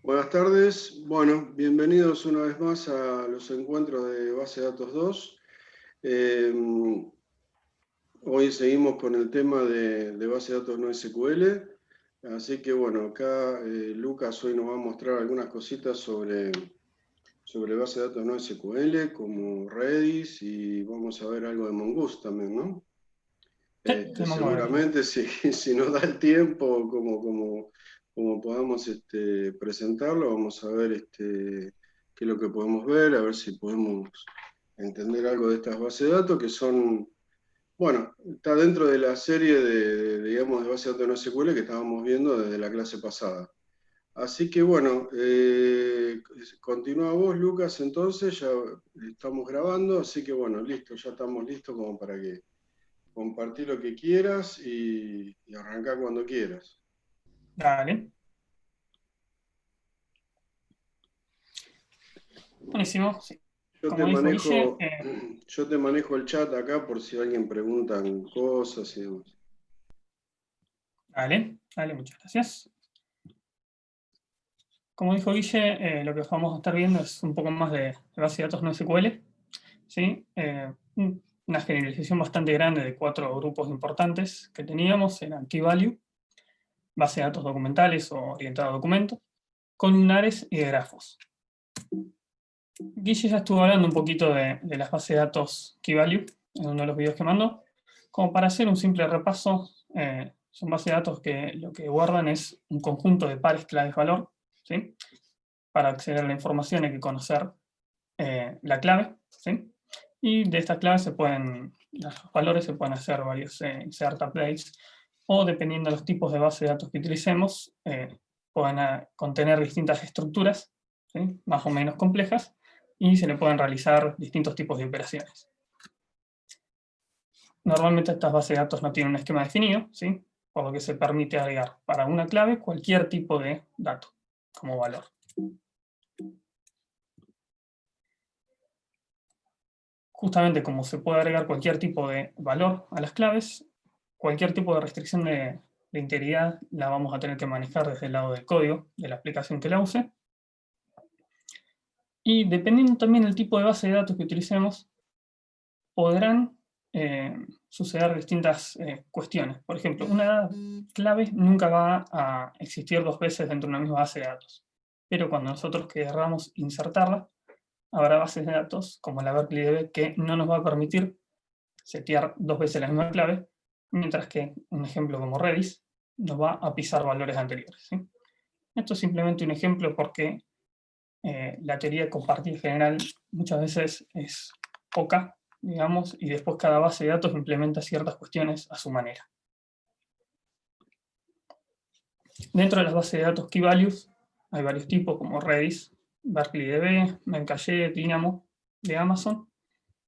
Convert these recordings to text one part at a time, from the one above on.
Buenas tardes. Bueno, bienvenidos una vez más a los encuentros de Base de Datos 2. Hoy seguimos con el tema de Base de Datos no SQL. Así que bueno, acá Lucas hoy nos va a mostrar algunas cositas sobre Base de Datos no SQL, como Redis, y vamos a ver algo de Mongoose también, ¿no? Seguramente si nos da el tiempo, como podamos presentarlo, vamos a ver qué es lo que podemos ver, a ver si podemos entender algo de estas bases de datos que son, bueno, está dentro de la serie digamos, de bases de datos no SQL que estábamos viendo desde la clase pasada. Así que bueno, continúa vos, Lucas, entonces, ya estamos grabando, así que bueno, listo, ya estamos listos como para que compartir lo que quieras y arrancar cuando quieras. Dale. Buenísimo. Sí. Yo te Como dijo Guille, manejo, yo te manejo el chat acá por si alguien pregunta cosas y demás. dale, muchas gracias. Como dijo Guille, lo que vamos a estar viendo es un poco más de base de datos no SQL. ¿Sí? Una generalización bastante grande de 4 grupos importantes que teníamos: eran Key Value, base de datos documentales o orientado a documentos, columnares y de grafos. Guille ya estuvo hablando un poquito de las bases de datos Key Value en uno de los videos que mandó. Como para hacer un simple repaso, son bases de datos que lo que guardan es un conjunto de pares claves valor. ¿Sí? Para acceder a la información hay que conocer la clave. ¿Sí? Y de estas claves los valores se pueden hacer varios insert updates, o dependiendo de los tipos de base de datos que utilicemos, pueden contener distintas estructuras, ¿sí? Más o menos complejas, y se le pueden realizar distintos tipos de operaciones. Normalmente estas bases de datos no tienen un esquema definido, ¿sí? Por lo que se permite agregar para una clave cualquier tipo de dato como valor. Justamente como se puede agregar cualquier tipo de valor a las claves, cualquier tipo de restricción de integridad la vamos a tener que manejar desde el lado del código de la aplicación que la use. Y dependiendo también del tipo de base de datos que utilicemos, podrán suceder distintas cuestiones. Por ejemplo, una clave nunca va a existir 2 veces dentro de una misma base de datos. Pero cuando nosotros queramos insertarla, habrá bases de datos, como la BerkeleyDB, que no nos va a permitir setear 2 veces la misma clave, mientras que un ejemplo como Redis nos va a pisar valores anteriores. ¿Sí? Esto es simplemente un ejemplo porque la teoría de compartir general muchas veces es poca, digamos, y después cada base de datos implementa ciertas cuestiones a su manera. Dentro de las bases de datos Key Values hay varios tipos como Redis, BerkeleyDB, Memcache, Dynamo, de Amazon.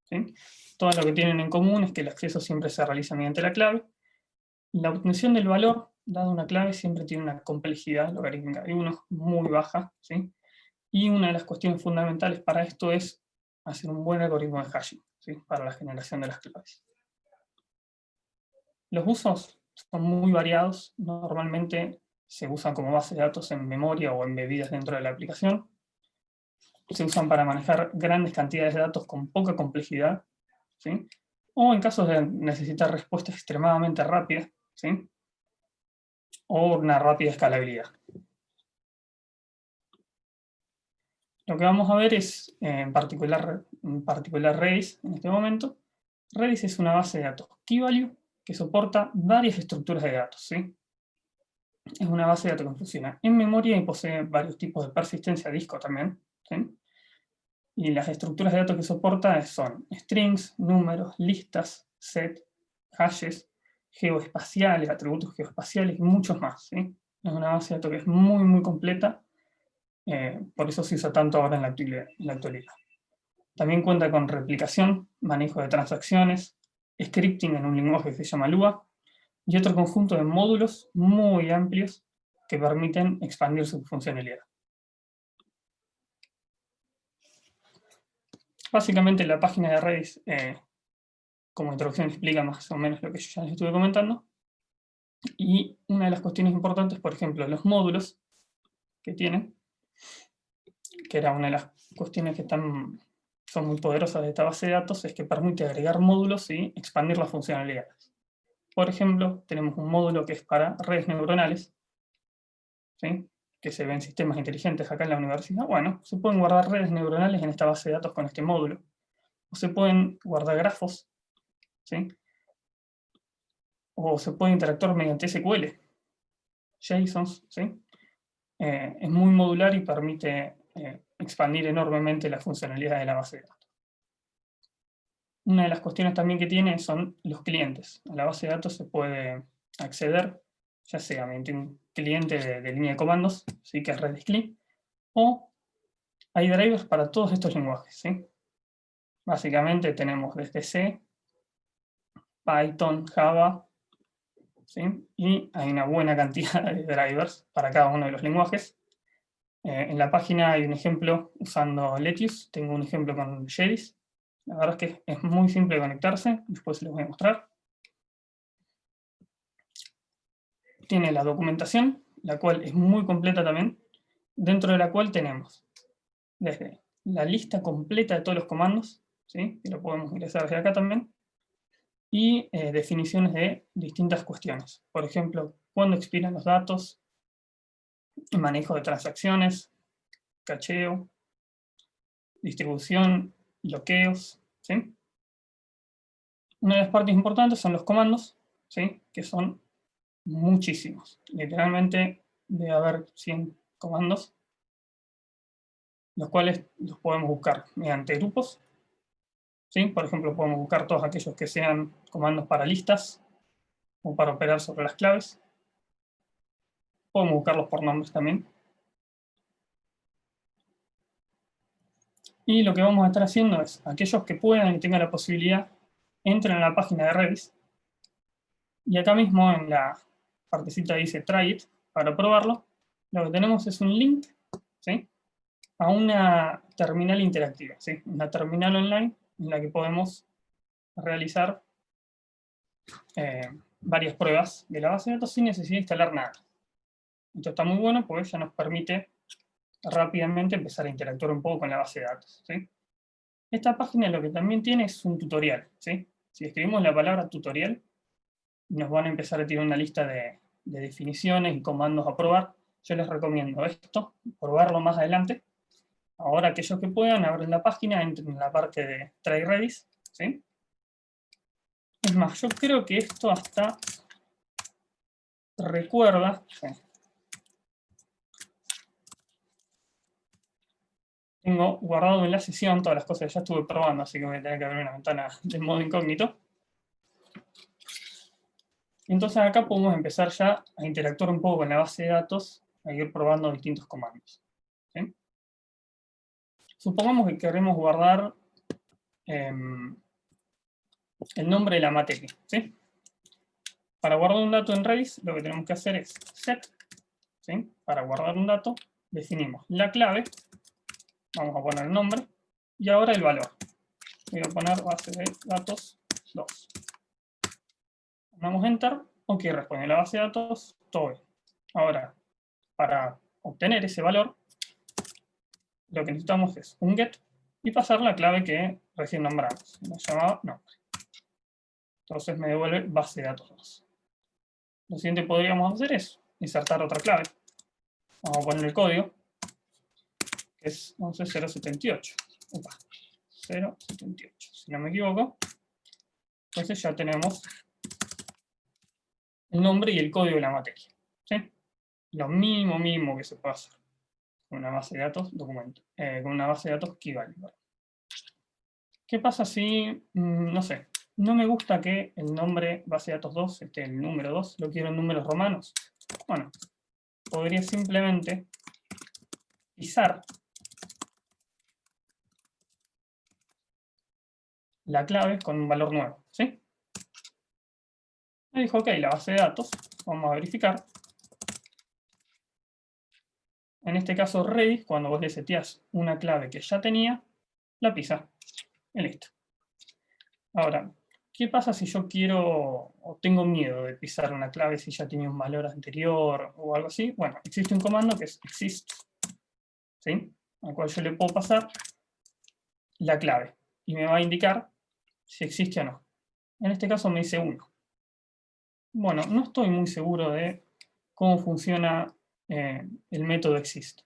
¿Sí? Todo lo que tienen en común es que el acceso siempre se realiza mediante la clave. La obtención del valor, dada una clave, siempre tiene una complejidad logarítmica de 1 muy baja, ¿sí? Y una de las cuestiones fundamentales para esto es hacer un buen algoritmo de hashing, ¿sí? Para la generación de las claves. Los usos son muy variados. Normalmente se usan como base de datos en memoria o embebidas dentro de la aplicación. Se usan para manejar grandes cantidades de datos con poca complejidad, ¿sí? O en casos de necesitar respuestas extremadamente rápidas, ¿sí? O una rápida escalabilidad. Lo que vamos a ver es, en particular Redis en este momento. Redis es una base de datos Key Value que soporta varias estructuras de datos. ¿Sí? Es una base de datos que funciona en memoria y posee varios tipos de persistencia a disco también. ¿Sí? Y las estructuras de datos que soporta son strings, números, listas, set, hashes, geoespaciales, atributos geoespaciales y muchos más. ¿Sí? Es una base de datos que es muy, muy completa. Por eso se usa tanto ahora en la actualidad. También cuenta con replicación, manejo de transacciones, scripting en un lenguaje que se llama Lua, y otro conjunto de módulos muy amplios que permiten expandir su funcionalidad. Básicamente la página de Redis, como introducción, explica más o menos lo que yo ya les estuve comentando. Y una de las cuestiones importantes, por ejemplo, los módulos que tienen, que era una de las cuestiones que son muy poderosas de esta base de datos, es que permite agregar módulos y expandir las funcionalidades. Por ejemplo, tenemos un módulo que es para redes neuronales, ¿sí?, que se ven sistemas inteligentes acá en la universidad. Bueno, se pueden guardar redes neuronales en esta base de datos con este módulo. O se pueden guardar grafos, ¿sí?, o se puede interactuar mediante SQL, JSONs, ¿sí? Es muy modular y permite expandir enormemente la funcionalidad de la base de datos. Una de las cuestiones también que tiene son los clientes. A la base de datos se puede acceder, ya sea mediante un cliente de línea de comandos, ¿sí?, que es Redis CLI, o hay drivers para todos estos lenguajes, ¿sí? Básicamente tenemos desde C, Python, Java, ¿sí?, y hay una buena cantidad de drivers para cada uno de los lenguajes. En la página hay un ejemplo usando Lettuce, tengo un ejemplo con Redis. La verdad es que es muy simple conectarse, después les voy a mostrar. Tiene la documentación, la cual es muy completa también, dentro de la cual tenemos desde la lista completa de todos los comandos, ¿sí?, que lo podemos ingresar desde acá también, y definiciones de distintas cuestiones. Por ejemplo, cuándo expiran los datos, manejo de transacciones, cacheo, distribución, bloqueos, ¿sí? Una de las partes importantes son los comandos, ¿sí?, que son muchísimos. Literalmente debe haber 100 comandos, los cuales los podemos buscar mediante grupos, ¿sí? Por ejemplo, podemos buscar todos aquellos que sean comandos para listas o para operar sobre las claves. Podemos buscarlos por nombres también. Y lo que vamos a estar haciendo es, aquellos que puedan y tengan la posibilidad, entren a la página de Redis, y acá mismo en la partecita dice Try It, para probarlo, lo que tenemos es un link, ¿sí?, a una terminal interactiva, ¿sí?, una terminal online en la que podemos realizar varias pruebas de la base de datos sin necesidad de instalar nada. Esto está muy bueno porque ya nos permite rápidamente empezar a interactuar un poco con la base de datos, ¿sí? Esta página lo que también tiene es un tutorial, ¿sí? Si escribimos la palabra tutorial, nos van a empezar a tirar una lista de definiciones y comandos a probar. Yo les recomiendo esto, probarlo más adelante. Ahora, aquellos que puedan, abren la página, entren en la parte de Try Redis, ¿sí? Es más, yo creo que esto hasta recuerda... ¿sí? Tengo guardado en la sesión todas las cosas que ya estuve probando, así que voy a tener que abrir una ventana de modo incógnito. Entonces acá podemos empezar ya a interactuar un poco con la base de datos, a ir probando distintos comandos, ¿sí? Supongamos que queremos guardar el nombre de la materia, ¿sí? Para guardar un dato en Redis, lo que tenemos que hacer es set, ¿sí? Para guardar un dato, definimos la clave, vamos a poner el nombre, y ahora el valor. Voy a poner base de datos 2. Damos Enter, ok, responde la base de datos, todo bien. Ahora, para obtener ese valor, lo que necesitamos es un get y pasar la clave que recién nombramos, nos llamaba nombre. Entonces me devuelve base de datos 2. Lo siguiente que podríamos hacer es insertar otra clave. Vamos a poner el código, que es 11078. Opa, 078, si no me equivoco. Entonces ya tenemos el nombre y el código de la materia, ¿sí? Lo mínimo que se puede hacer con una base de datos con una base de datos Kibali. ¿Qué pasa si, no sé, no me gusta que el nombre base de datos 2 esté el número 2, lo quiero en números romanos? Bueno, podría simplemente pisar la clave con un valor nuevo, ¿sí? Me dijo, ok, la base de datos, vamos a verificar. En este caso, Redis, cuando vos le seteás una clave que ya tenía, la pisa. Y listo. Ahora, ¿qué pasa si yo quiero o tengo miedo de pisar una clave si ya tiene un valor anterior o algo así? Bueno, existe un comando que es exist ¿sí? Al cual yo le puedo pasar la clave, y me va a indicar si existe o no. En este caso me dice 1. Bueno, no estoy muy seguro de cómo funciona el método exist.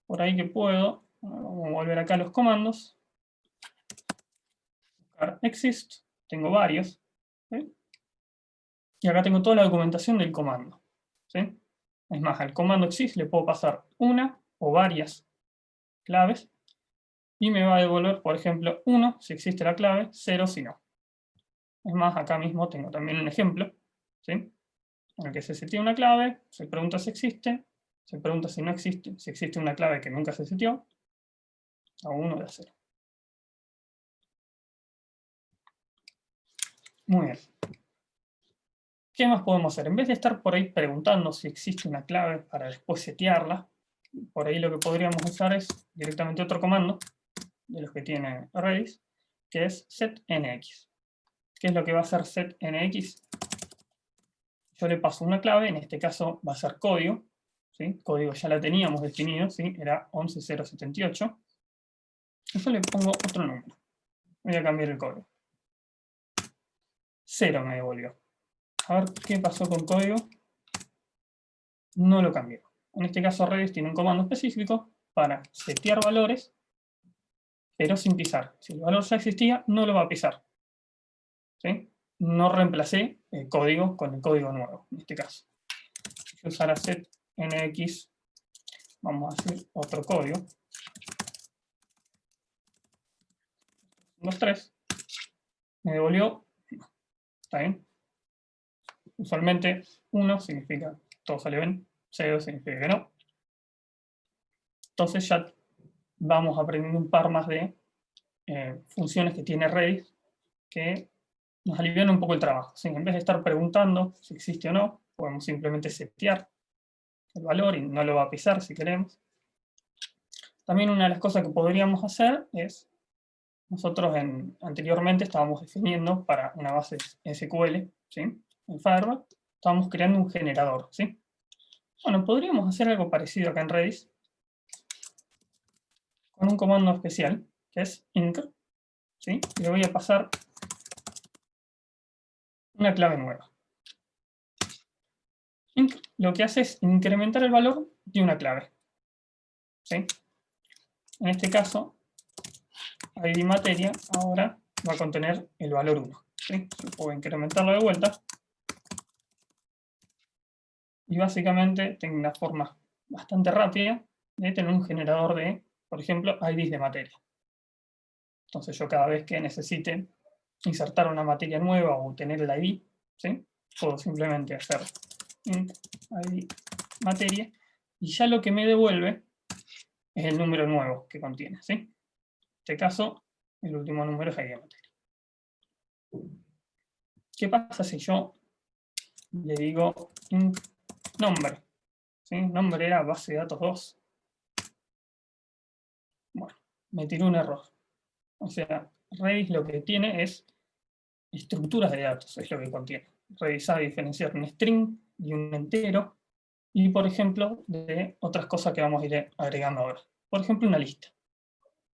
Por ahí que puedo, vamos a volver acá a los comandos, buscar exist, tengo varios, ¿sí? Y acá tengo toda la documentación del comando, ¿sí? Es más, al comando exist le puedo pasar una o varias claves, y me va a devolver, por ejemplo, 1 si existe la clave, 0 si no. Es más, acá mismo tengo también un ejemplo, ¿sí? En el que se setea una clave, se pregunta si existe, se pregunta si no existe, si existe una clave que nunca se seteó, a 1 de 0. Muy bien. ¿Qué más podemos hacer? En vez de estar por ahí preguntando si existe una clave para después setearla, por ahí lo que podríamos usar es directamente otro comando, de los que tiene Redis, que es setNX. ¿Qué es lo que va a hacer setNX? Yo le paso una clave, en este caso va a ser código, ¿sí? Código ya la teníamos definido, ¿sí? Era 11078. Y yo le pongo otro número. Voy a cambiar el código. 0 me devolvió. A ver qué pasó con código. No lo cambió. En este caso Redis tiene un comando específico para setear valores, pero sin pisar. Si el valor ya existía, no lo va a pisar, ¿sí? No reemplacé el código con el código nuevo, en este caso. Si usara setNX, vamos a hacer otro código. 2, 3. Me devolvió. ¿Está bien? Usualmente 1 significa todo sale bien, 0 significa que no. Entonces ya vamos aprendiendo un par más de funciones que tiene Redis que nos alivian un poco el trabajo, ¿sí? En vez de estar preguntando si existe o no, podemos simplemente setear el valor y no lo va a pisar si queremos. También una de las cosas que podríamos hacer es, nosotros anteriormente estábamos definiendo para una base SQL, ¿sí? En Firebase, estábamos creando un generador, ¿sí? Bueno, podríamos hacer algo parecido acá en Redis con un comando especial, que es inc, ¿sí? Y le voy a pasar una clave nueva. Inc lo que hace es incrementar el valor de una clave, ¿sí? En este caso, ID materia ahora va a contener el valor 1, ¿sí? Yo puedo incrementarlo de vuelta. Y básicamente tengo una forma bastante rápida de tener un generador de, por ejemplo, IDs de materia. Entonces yo cada vez que necesite insertar una materia nueva o tener el ID, ¿sí? Puedo simplemente hacer int ID materia y ya lo que me devuelve es el número nuevo que contiene, ¿sí? En este caso, el último número es ID de materia. ¿Qué pasa si yo le digo int nombre? ¿Sí? Nombre era base de datos 2. Bueno, me tiró un error. O sea, Redis lo que tiene es estructuras de datos, es lo que contiene. Redis sabe diferenciar un string y un entero, y por ejemplo, de otras cosas que vamos a ir agregando ahora. Por ejemplo, una lista.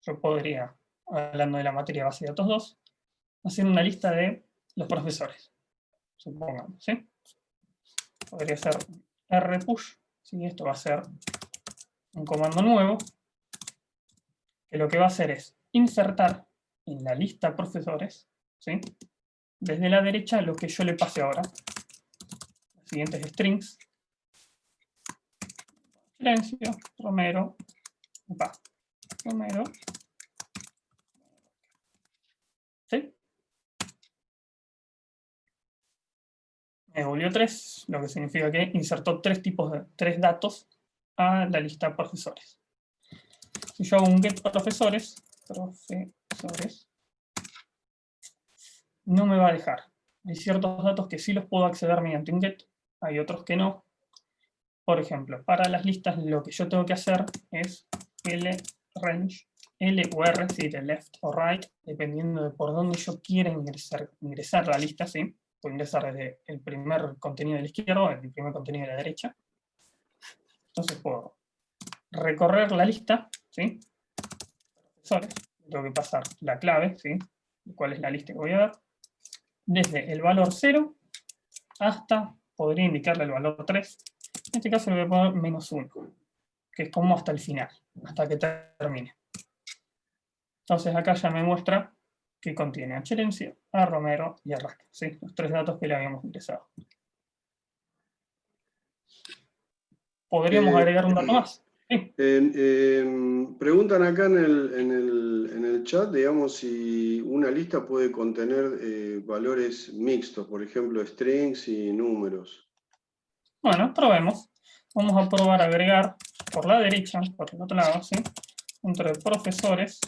Yo podría, hablando de la materia base de datos 2, hacer una lista de los profesores, supongamos, ¿sí? Podría ser rpush, ¿sí? Esto va a ser un comando nuevo, que lo que va a hacer es insertar en la lista profesores, ¿sí? Desde la derecha lo que yo le pase ahora. Los siguientes strings. Silencio, Romero, Romero. ¿Sí? Me devolvió 3, lo que significa que insertó 3 datos a la lista profesores. Si yo hago un get profesores, no me va a dejar. Hay ciertos datos que sí los puedo acceder mediante un get, hay otros que no. Por ejemplo, para las listas lo que yo tengo que hacer es lrange, L o R, ¿sí? De left o right, dependiendo de por dónde yo quiera ingresar la lista, ¿sí? Puedo ingresar desde el primer contenido de la izquierda o el primer contenido de la derecha. Entonces puedo recorrer la lista, ¿sí? Profesores, tengo que pasar la clave, ¿sí? ¿Cuál es la lista que voy a ver? Desde el valor 0 hasta, podría indicarle el valor 3. En este caso le voy a poner menos 1, que es como hasta el final, hasta que termine. Entonces acá ya me muestra que contiene a Cherencio, a Romero y a Rasca, ¿sí? Los 3 datos que le habíamos ingresado. ¿Podríamos agregar un dato más? Sí. Preguntan acá en el chat, digamos, si una lista puede contener valores mixtos, por ejemplo, strings y números. Bueno, probemos. Vamos a probar a agregar por la derecha, por el otro lado, ¿sí? Entre profesores,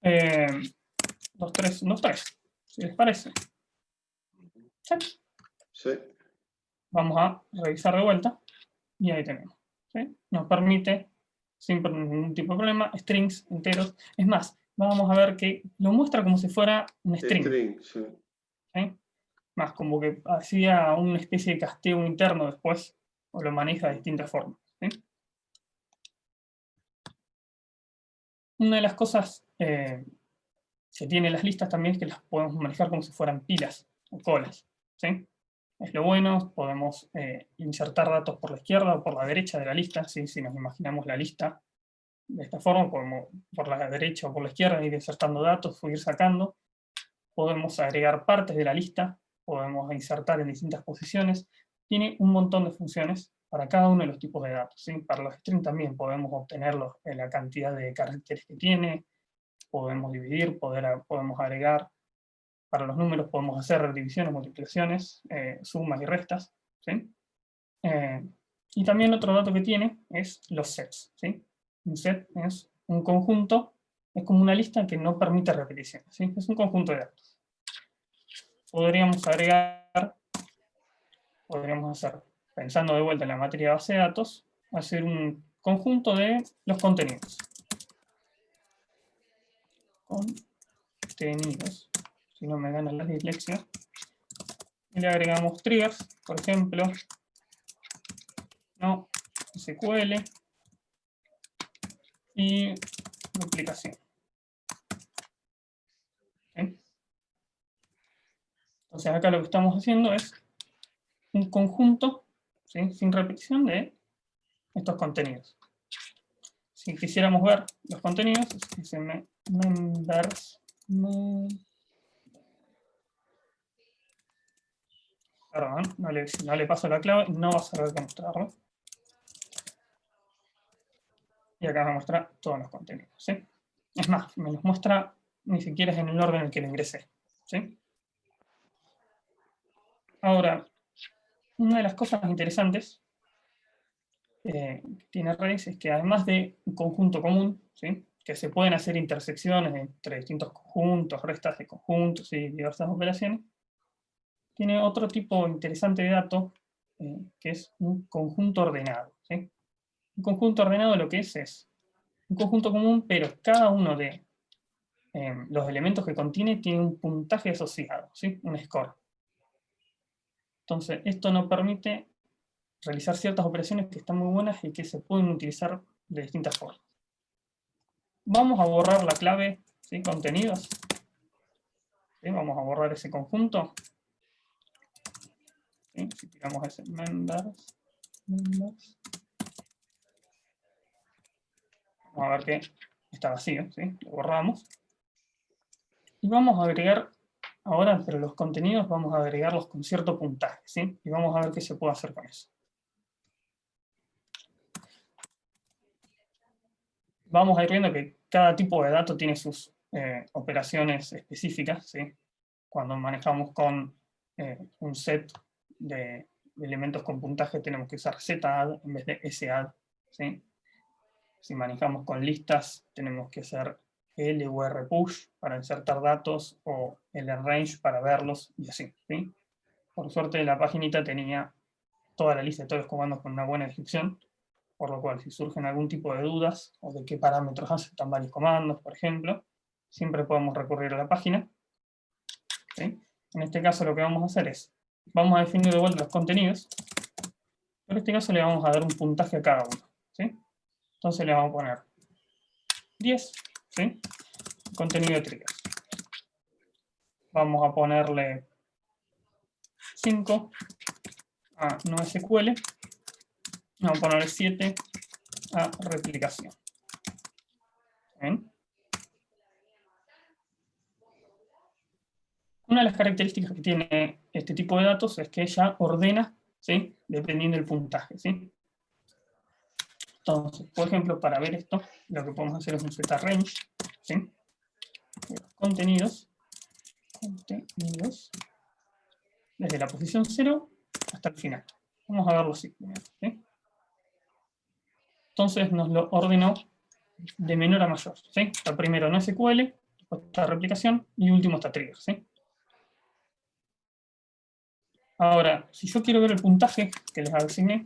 los tres, si les parece. ¿Sí? Sí. Vamos a revisar de vuelta y ahí tenemos. ¿Sí? Nos permite, sin ningún tipo de problema, strings enteros. Es más, vamos a ver que lo muestra como si fuera un string. String, sí. ¿Sí? Más como que hacía una especie de casteo interno después, o lo maneja de distintas formas. ¿Sí? Una de las cosas que tienen las listas también es que las podemos manejar como si fueran pilas o colas. ¿Sí? Es lo bueno, podemos insertar datos por la izquierda o por la derecha de la lista. ¿Sí? Si nos imaginamos la lista de esta forma, podemos por la derecha o por la izquierda ir insertando datos o ir sacando. Podemos agregar partes de la lista, podemos insertar en distintas posiciones. Tiene un montón de funciones para cada uno de los tipos de datos. ¿Sí? Para los strings también podemos obtenerlos en la cantidad de caracteres que tiene, podemos dividir, podemos agregar. Para los números podemos hacer divisiones, multiplicaciones, sumas y restas. ¿Sí? Y también otro dato que tiene es los sets. ¿Sí? Un set es un conjunto, es como una lista que no permite repeticiones. ¿Sí? Es un conjunto de datos. Podríamos agregar, podríamos hacer, pensando de vuelta en la materia de base de datos, hacer un conjunto de los contenidos. Contenidos. Si no me gana la dislexia. Y le agregamos triggers, por ejemplo, no SQL y duplicación. ¿Sí? Entonces acá lo que estamos haciendo es un conjunto, ¿sí? Sin repetición de estos contenidos. Si quisiéramos ver los contenidos, es members. Perdón, no le paso la clave, no va a saber qué mostrarlo. Y acá me muestra todos los contenidos. ¿Sí? Es más, me los muestra ni siquiera en el orden en el que lo ingresé. ¿Sí? Ahora, una de las cosas interesantes que tiene Redis es que además de un conjunto común, ¿sí? Que se pueden hacer intersecciones entre distintos conjuntos, restas de conjuntos y diversas operaciones, tiene otro tipo interesante de dato, que es un conjunto ordenado. ¿Sí? Un conjunto ordenado lo que es un conjunto común, pero cada uno de los elementos que contiene tiene un puntaje asociado, ¿sí? Un score. Entonces, esto nos permite realizar ciertas operaciones que están muy buenas y que se pueden utilizar de distintas formas. Vamos a borrar la clave, ¿sí? Contenidos. ¿Sí? Vamos a borrar ese conjunto. ¿Sí? Si tiramos ese members. Vamos a ver que está vacío, ¿sí? Lo borramos. Y vamos a agregar, ahora entre los contenidos, vamos a agregarlos con cierto puntaje, ¿sí? Y vamos a ver qué se puede hacer con eso. Vamos a ir viendo que cada tipo de dato tiene sus operaciones específicas, ¿sí? Cuando manejamos con un set de elementos con puntaje tenemos que usar zadd en vez de sadd, ¿sí? Si manejamos con listas tenemos que hacer lurpush para insertar datos o lrange para verlos y así, ¿sí? Por suerte la paginita tenía toda la lista de todos los comandos con una buena descripción, por lo cual si surgen algún tipo de dudas o de qué parámetros aceptan varios comandos, por ejemplo, siempre podemos recurrir a la página. ¿Sí? En este caso lo que vamos a hacer es, vamos a definir de vuelta los contenidos, pero en este caso le vamos a dar un puntaje a cada uno. ¿Sí? Entonces le vamos a poner 10, ¿sí? Contenido de triggers. Vamos a ponerle 5 a NoSQL. Vamos a ponerle 7 a replicación. ¿Bien? Una de las características que tiene este tipo de datos es que ella ordena, ¿sí? Dependiendo del puntaje, ¿sí? Entonces, por ejemplo, para ver esto, lo que podemos hacer es un zrange, ¿sí? Contenidos, desde la posición 0 hasta el final. Vamos a verlo así, ¿sí? Entonces nos lo ordenó de menor a mayor, ¿sí? Está primero NoSQL, después está replicación y último está trigger, ¿sí? Ahora, si yo quiero ver el puntaje que les asigné,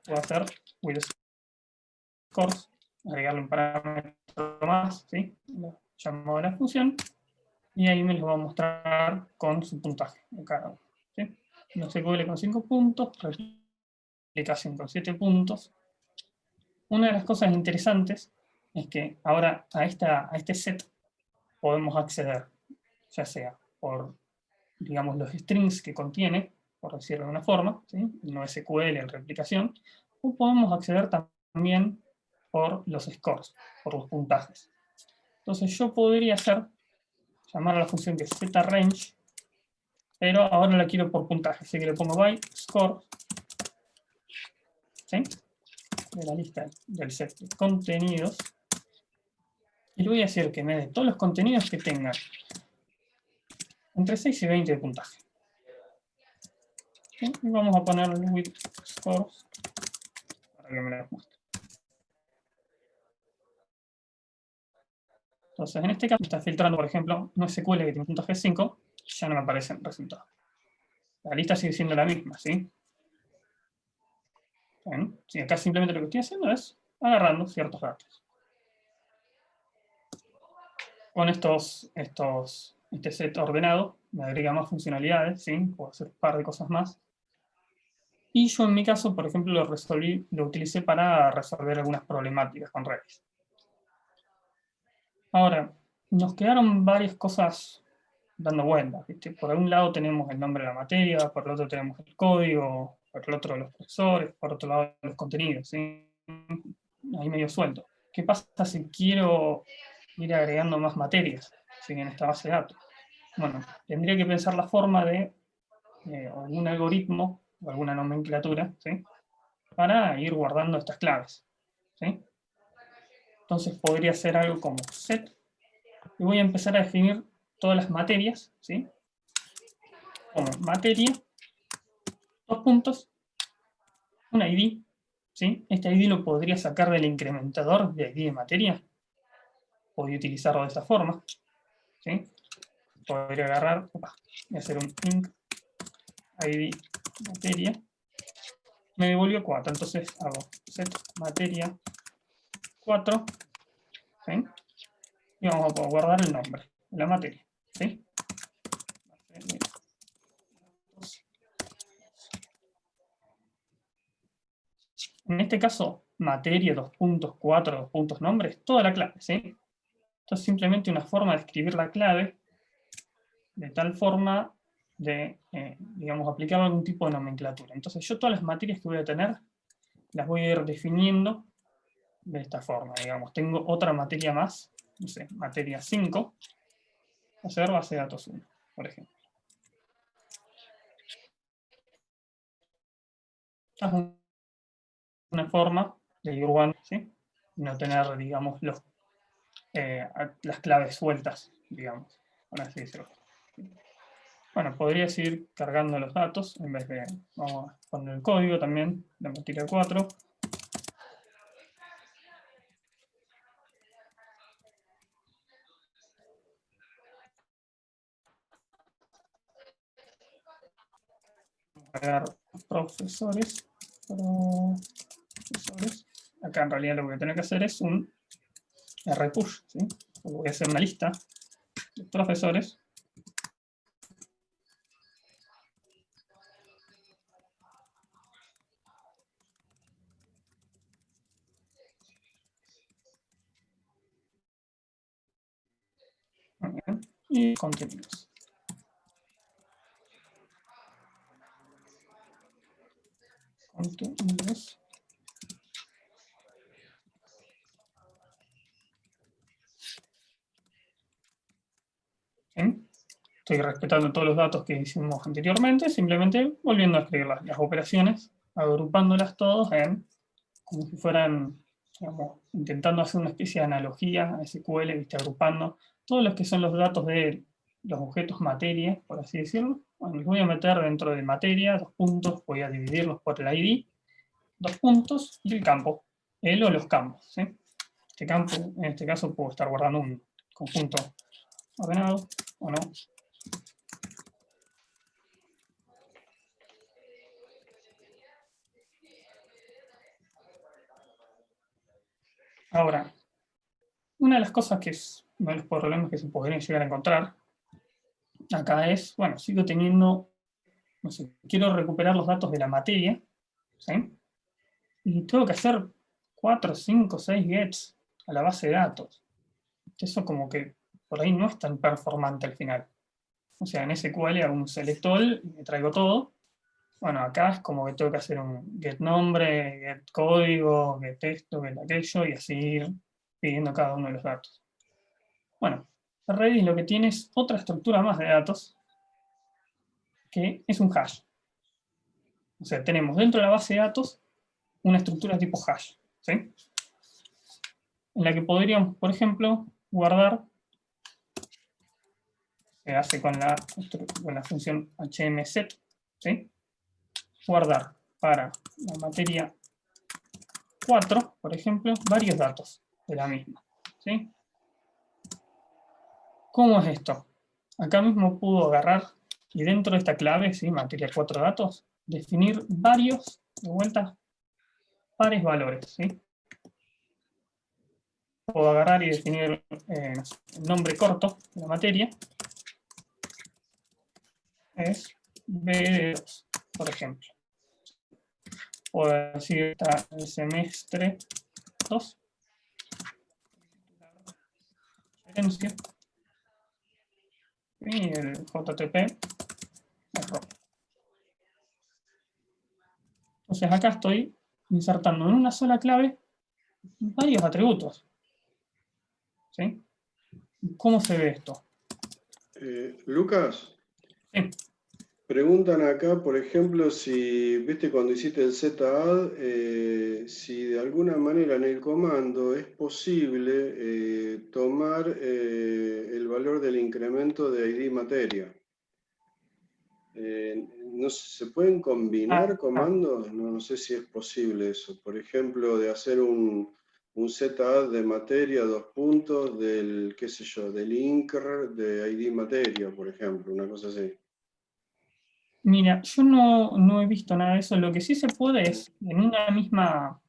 voy a hacer with scores, agregarle un parámetro más, ¿sí? Lo llamo a la función, y ahí me lo va a mostrar con su puntaje de cada uno, ¿sí? NoSQL con 5 puntos, replicación con 7 puntos. Una de las cosas interesantes es que ahora a este set podemos acceder, ya sea por, digamos, los strings que contiene, por decirlo de una forma, ¿sí? NoSQL en replicación, o podemos acceder también por los scores, por los puntajes. Entonces yo podría llamar a la función que es zrange, pero ahora la quiero por puntaje, así que le pongo by score, ¿sí? De la lista del set de contenidos, y le voy a decir que me dé todos los contenidos que tengan entre 6 y 20 de puntaje. ¿Sí? Y vamos a poner with scores para que me lo muestre. Entonces, en este caso, me está filtrando, por ejemplo, NoSQL que tiene puntaje 5, ya no me aparecen resultados. La lista sigue siendo la misma, ¿sí? Bien. Sí, acá simplemente lo que estoy haciendo es agarrando ciertos datos. Con este set ordenado, me agrega más funcionalidades, ¿sí? Puedo hacer un par de cosas más. Y yo en mi caso, por ejemplo, lo utilicé para resolver algunas problemáticas con Redis. Ahora, nos quedaron varias cosas dando vueltas, ¿viste? Por un lado tenemos el nombre de la materia, por el otro tenemos el código, por el otro los profesores, por otro lado los contenidos, ¿sí? Ahí medio suelto. ¿Qué pasa si quiero ir agregando más materias, ¿sí? En esta base de datos? Bueno, tendría que pensar la forma de algún algoritmo o alguna nomenclatura, ¿sí? Para ir guardando estas claves, ¿sí? Entonces podría ser algo como set, y voy a empezar a definir todas las materias, ¿sí? Como materia, dos puntos, un ID, ¿sí? Este ID lo podría sacar del incrementador de ID de materia, podría utilizarlo de esta forma, ¿sí? Podría agarrar, y hacer un inc ID materia, me devolvió 4, entonces hago set materia 4, ¿sí? Y vamos a guardar el nombre de la materia, ¿sí? En este caso, materia, 2 puntos, 4, 2 puntos, nombres, toda la clave, ¿sí? Esto es simplemente una forma de escribir la clave de tal forma de, digamos, aplicar algún tipo de nomenclatura. Entonces yo todas las materias que voy a tener las voy a ir definiendo de esta forma, digamos. Tengo otra materia más, no sé, materia 5, hacer base de datos 1, por ejemplo. Esta es una forma de ir guardando, ¿sí? No tener, digamos, las claves sueltas, digamos, por así decirlo. Bueno, podría seguir cargando los datos en vez de, vamos a poner el código también, la materia 4. Agregar profesores. Acá en realidad lo que voy a tener que hacer es un rpush, ¿sí? Voy a hacer una lista de profesores. y contenidos. Contenidos. ¿Sí? Estoy respetando todos los datos que hicimos anteriormente, simplemente volviendo a escribir las operaciones, agrupándolas todos como si fueran, digamos, intentando hacer una especie de analogía a SQL, ¿viste? Agrupando todos los que son los datos de los objetos materia, por así decirlo. Bueno, los voy a meter dentro de materia, 2 puntos, voy a dividirlos por el ID, 2 puntos, y el campo, el o los campos. ¿Sí? Este campo, en este caso, puedo estar guardando un conjunto ordenado o no. Ahora, una de las cosas que es uno de los problemas que se podrían llegar a encontrar acá es, bueno, sigo teniendo, no sé, quiero recuperar los datos de la materia, ¿sí? Y tengo que hacer 4, 5, 6 gets a la base de datos. Eso como que por ahí no es tan performante al final. O sea, en SQL hago un select all y me traigo todo. Bueno, acá es como que tengo que hacer un get nombre, get código, get esto, get aquello, y así ir pidiendo cada uno de los datos. Bueno, Redis lo que tiene es otra estructura más de datos, que es un hash. O sea, tenemos dentro de la base de datos una estructura tipo hash, ¿sí? En la que podríamos, por ejemplo, guardar, se hace con la función hmset, ¿sí? Guardar para la materia 4, por ejemplo, varios datos de la misma, ¿sí? ¿Cómo es esto? Acá mismo puedo agarrar y dentro de esta clave, ¿sí? Materia 4 datos, definir varios, de vuelta, pares valores, ¿sí? Puedo agarrar y definir el nombre corto de la materia, es B2, por ejemplo. Puedo decir está el semestre 2, herencia, y el JTP error. Entonces acá estoy insertando en una sola clave varios atributos. ¿Sí? ¿Cómo se ve esto? Lucas, Sí. preguntan acá, por ejemplo, si, viste, cuando hiciste el zadd, si de alguna manera en el comando es posible tomar el valor del incremento de ID materia. No sé, ¿se pueden combinar comandos? No sé si es posible eso. Por ejemplo, de hacer un zadd de materia, 2 puntos, del, qué sé yo, del incr de ID materia, por ejemplo, una cosa así. Mira, yo no he visto nada de eso. Lo que sí se puede es, en una misma,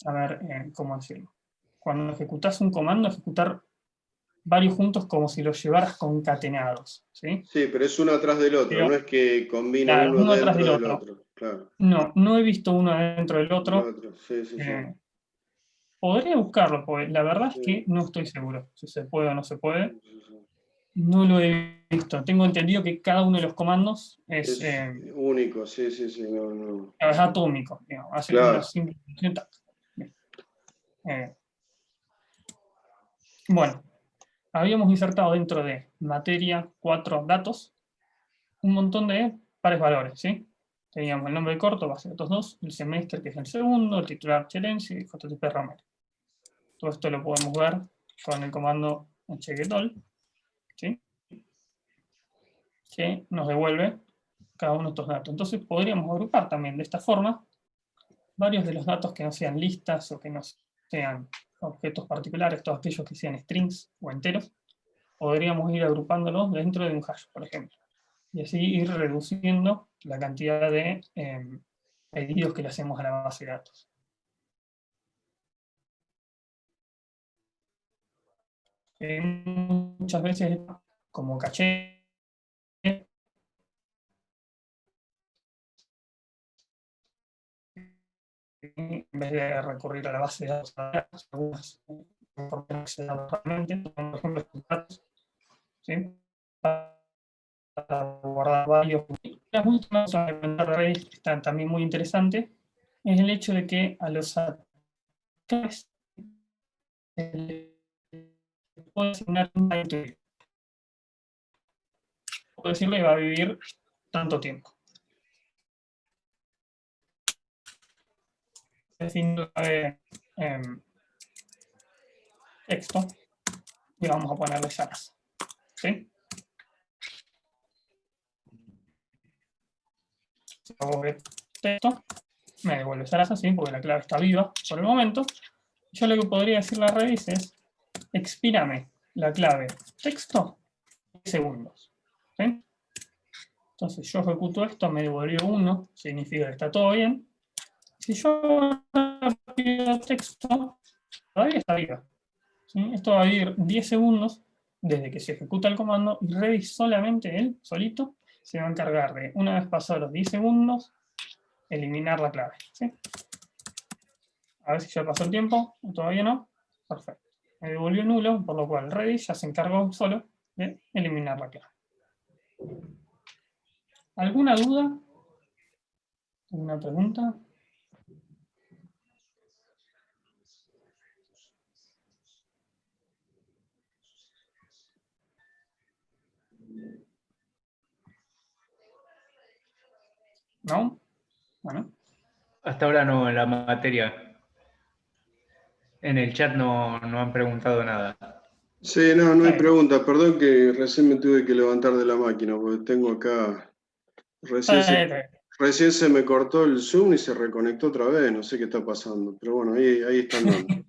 a ver, ¿cómo decirlo? Cuando ejecutas un comando, ejecutar varios juntos como si los llevaras concatenados, ¿sí? Sí, pero es uno atrás del otro, Pero, no es que combina claro, uno uno atrás dentro del del otro. otro, claro. No he visto uno dentro del El otro. otro, sí, sí, sí. Podría buscarlo, porque la verdad es que Sí, no estoy seguro si se puede o no se puede. sí, sí, sí. No lo he visto. Tengo entendido que cada uno de los comandos es Es único, sí, sí, sí, no. atómico, digamos, hace una Claro. simple función. Bien. Bueno, habíamos insertado dentro de materia 4 datos un montón de pares valores, ¿sí? Teníamos el nombre corto, base de datos 2, el semestre, que es el segundo, el titular Cherenzi y JTP Romero. Todo esto lo podemos ver con el comando hgetall, ¿sí? Que nos devuelve cada uno de estos datos. Entonces podríamos agrupar también de esta forma varios de los datos que no sean listas o que no sean objetos particulares, todos aquellos que sean strings o enteros, podríamos ir agrupándolos dentro de un hash, por ejemplo. Y así ir reduciendo la cantidad de pedidos que le hacemos a la base de datos. Muchas veces, como caché, en vez de recurrir a la base de datos, algunas informaciones que se dan realmente, por ejemplo, estos datos, ¿sí? Para guardar varios. La última cosa que de Redis que está también muy interesante es el hecho de que a los atacantes se les puede asignar un time to live. Puedo decirle que va a vivir tanto tiempo. Defino texto y vamos a ponerle salas. ¿Sí? Si hago texto, me devuelve salas así porque la clave está viva por el momento. Yo lo que podría decirle a Redis es expírame la clave texto 10 segundos. ¿Sí? Entonces yo ejecuto esto, me devolvió 1, significa que está todo bien. Si yo pido texto, todavía está viva. ¿Sí? Esto va a vivir 10 segundos desde que se ejecuta el comando y Redis solamente él, solito, se va a encargar de, una vez pasados los 10 segundos, eliminar la clave. ¿Sí? A ver si ya pasó el tiempo, todavía no. Perfecto. Me devolvió nulo, por lo cual Redis ya se encargó solo de eliminar la clave. ¿Alguna duda? ¿Alguna pregunta? ¿No? Bueno. Hasta ahora no, en la materia. En el chat no han preguntado nada. Sí, no hay preguntas. Perdón que recién me tuve que levantar de la máquina, porque tengo acá... Recién se me cortó el Zoom y se reconectó otra vez, no sé qué está pasando. Pero bueno, ahí están dando.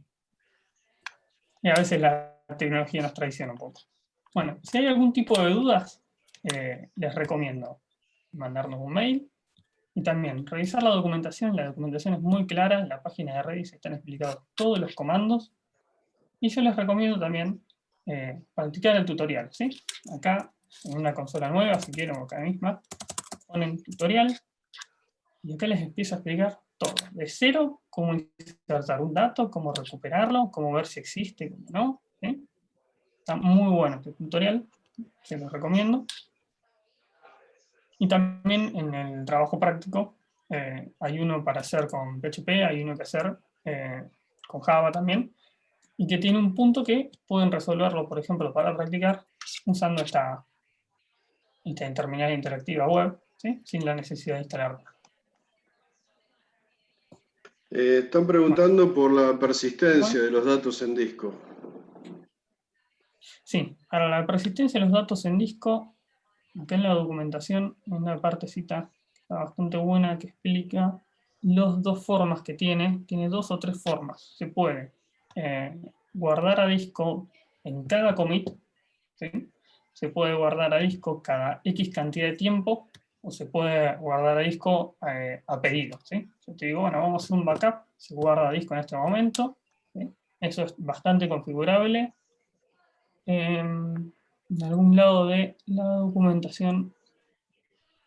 Y a veces la tecnología nos traiciona un poco. Bueno, si hay algún tipo de dudas, les recomiendo mandarnos un mail y también revisar la documentación. La documentación es muy clara, en la página de Redis están explicados todos los comandos. Y yo les recomiendo también practicar el tutorial, ¿sí? Acá, en una consola nueva, si quieren, o acá misma, ponen tutorial y acá les empiezo a explicar todo. De cero, cómo insertar un dato, cómo recuperarlo, cómo ver si existe, cómo no. ¿Sí? Está muy bueno este tutorial, se los recomiendo. Y también en el trabajo práctico hay uno para hacer con PHP, hay uno que hacer con Java también, y que tiene un punto que pueden resolverlo, por ejemplo, para practicar usando esta terminal interactiva web, ¿sí? Sin la necesidad de instalarla. Están preguntando por la persistencia Bueno. de los datos en disco. Sí, para la persistencia de los datos en disco, acá en la documentación, en una partecita bastante buena que explica las dos formas que tiene. Tiene 2 o 3 formas. Se puede guardar a disco en cada commit, ¿sí? Se puede guardar a disco cada X cantidad de tiempo, o se puede guardar a disco a pedido, ¿sí? Yo te digo, bueno, vamos a hacer un backup, se guarda a disco en este momento, ¿sí? Eso es bastante configurable. En algún lado de la documentación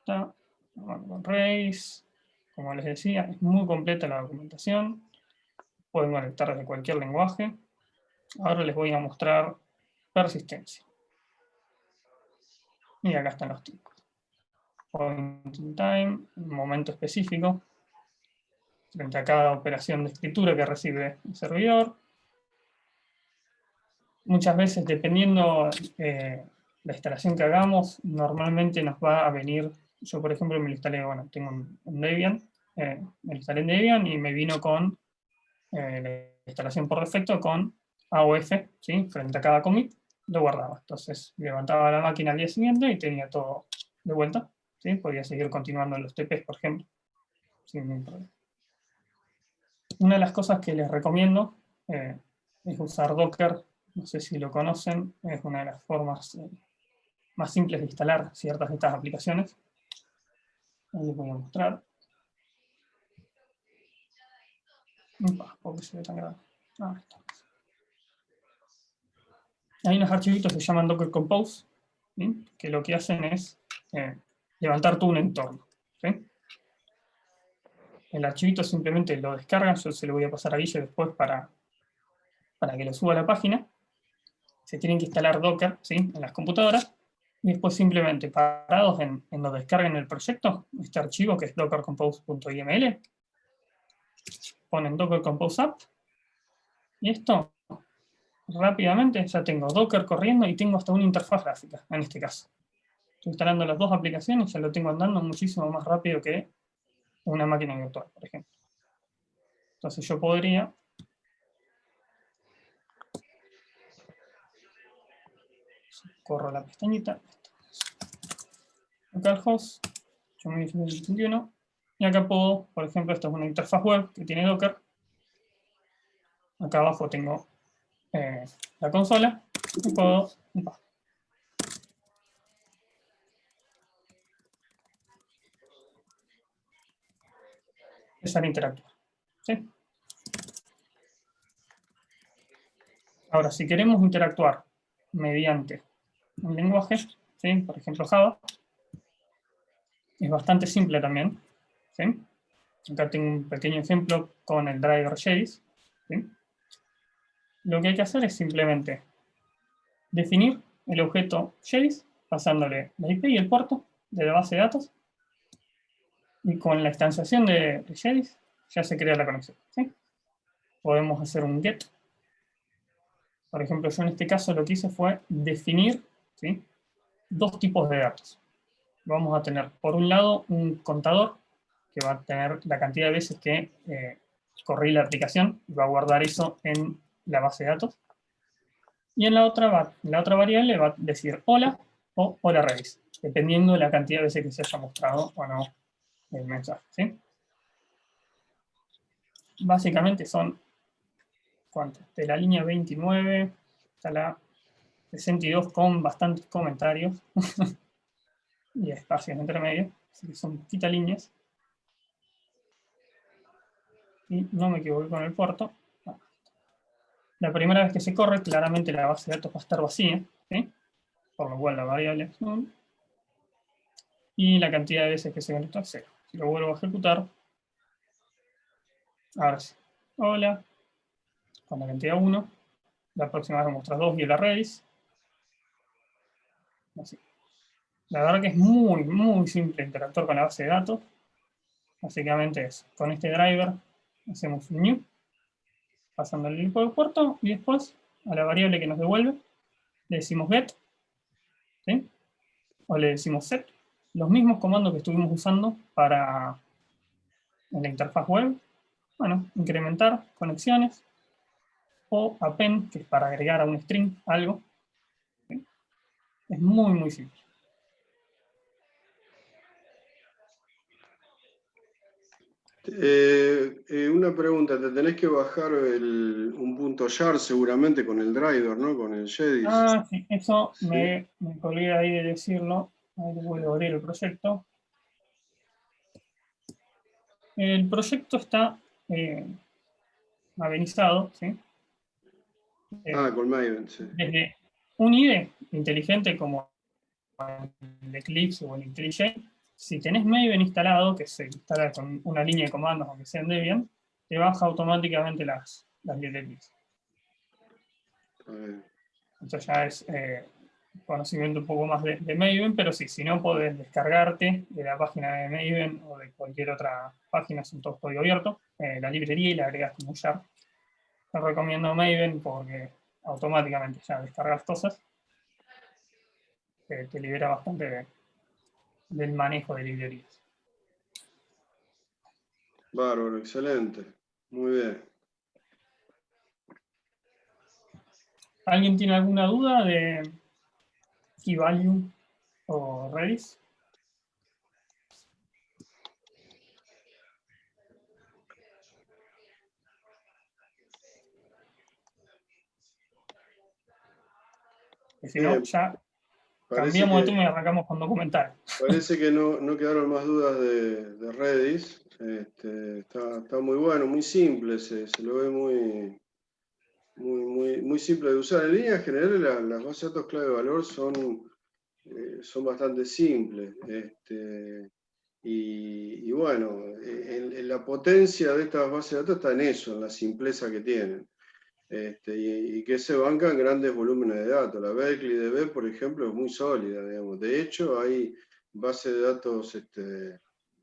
está con Rails, como les decía, es muy completa la documentación, pueden conectar desde cualquier lenguaje. Ahora les voy a mostrar persistencia. Y acá están los tipos. Point in time, un momento específico, frente a cada operación de escritura que recibe el servidor. Muchas veces, dependiendo la instalación que hagamos, normalmente nos va a venir, yo por ejemplo me lo instalé, bueno, tengo un Debian, me lo instalé en Debian y me vino con la instalación por defecto con AOF, ¿sí? Frente a cada commit, lo guardaba. Entonces levantaba la máquina al día siguiente y tenía todo de vuelta, ¿sí? Podía seguir continuando los TPs, por ejemplo, sin ningún problema. Una de las cosas que les recomiendo es usar Docker. No sé si lo conocen, es una de las formas más simples de instalar ciertas de estas aplicaciones. Ahí les voy a mostrar. ¿Por qué se ve tan grande? Ah, está. Hay unos archivitos que se llaman Docker Compose, ¿sí? Que lo que hacen es levantar todo un entorno, ¿sí? El archivito simplemente lo descargan, yo se lo voy a pasar a Guille después para que lo suba a la página. se tienen que instalar Docker, ¿sí?, en las computadoras, y después simplemente parados en donde descarguen el proyecto, este archivo que es dockercompose.yml, ponen docker compose app, y esto rápidamente ya tengo Docker corriendo y tengo hasta una interfaz gráfica, en este caso. Estoy instalando las dos aplicaciones y ya lo tengo andando muchísimo más rápido que una máquina virtual, por ejemplo. Entonces yo podría corro la pestañita, localhost 8021, y acá puedo, por ejemplo, esta es una interfaz web que tiene Docker. Acá abajo tengo la consola y puedo empezar a interactuar, ¿sí? Ahora, si queremos interactuar mediante un lenguaje, ¿sí?, por ejemplo Java, es bastante simple también, ¿sí? Acá tengo un pequeño ejemplo con el driver Redis, ¿sí? Lo que hay que hacer es simplemente definir el objeto Redis, pasándole la IP y el puerto de la base de datos, y con la instanciación de Redis ya se crea la conexión, ¿sí? Podemos hacer un get. Por ejemplo, yo en este caso lo que hice fue definir, ¿sí?, dos tipos de datos. Vamos a tener, por un lado, un contador que va a tener la cantidad de veces que corrí la aplicación y va a guardar eso en la base de datos. Y en la otra variable va a decir hola o hola Redis, dependiendo de la cantidad de veces que se haya mostrado o no el mensaje, ¿sí? Básicamente son, ¿cuánto? De la línea 29 hasta la 62 con bastantes comentarios y espacios entre medio, así que son poquitas líneas. Y no me equivoqué con el puerto. La primera vez que se corre, claramente la base de datos va a estar vacía, ¿sí?, por lo cual la variable es 1. Y la cantidad de veces que se conectó es 0. Si lo vuelvo a ejecutar, ahora sí, hola, con la cantidad 1. La próxima vez me muestras 2 y la Redis. Así. La verdad que es muy, muy simple interactuar con la base de datos. Básicamente es, con este driver hacemos un new, pasando el tipo de puerto, y después a la variable que nos devuelve le decimos get, ¿sí?, o le decimos set, los mismos comandos que estuvimos usando para en la interfaz web. Bueno, incrementar conexiones, o append, que es para agregar a un string algo, ¿sí? Es muy, muy simple. Una pregunta, te tenés que bajar un punto .jar seguramente con el driver, ¿no? Con el Redis. Ah, sí, eso Sí. me colgué ahí de decirlo. Ahí vuelvo a abrir el proyecto. El proyecto está mavenizado, ¿sí? Con Maven, sí. Desde un IDE inteligente como el Eclipse o el IntelliJ. Si tenés Maven instalado, que se instala con una línea de comandos, aunque sea en Debian, te baja automáticamente las librerías. Entonces ya es conocimiento un poco más de Maven, pero sí, si no podés descargarte de la página de Maven o de cualquier otra página, son todos código abierto, la librería, y la agregas como jar. Te recomiendo Maven porque automáticamente ya descargas cosas. Te libera bastante del manejo de librerías. Bárbaro, excelente. Muy bien. ¿Alguien tiene alguna duda de Key Value o Redis? Que si no, ya cambiamos de tema y arrancamos con documental. Parece que no quedaron más dudas de Redis. Está muy bueno, muy simple, se lo ve muy simple de usar. En líneas generales, las bases de datos clave de valor son bastante simples. Y bueno, la potencia de estas bases de datos está en eso, en la simpleza que tienen. y que se bancan grandes volúmenes de datos. La Berkeley DB, por ejemplo, es muy sólida, digamos. De hecho, hay bases de datos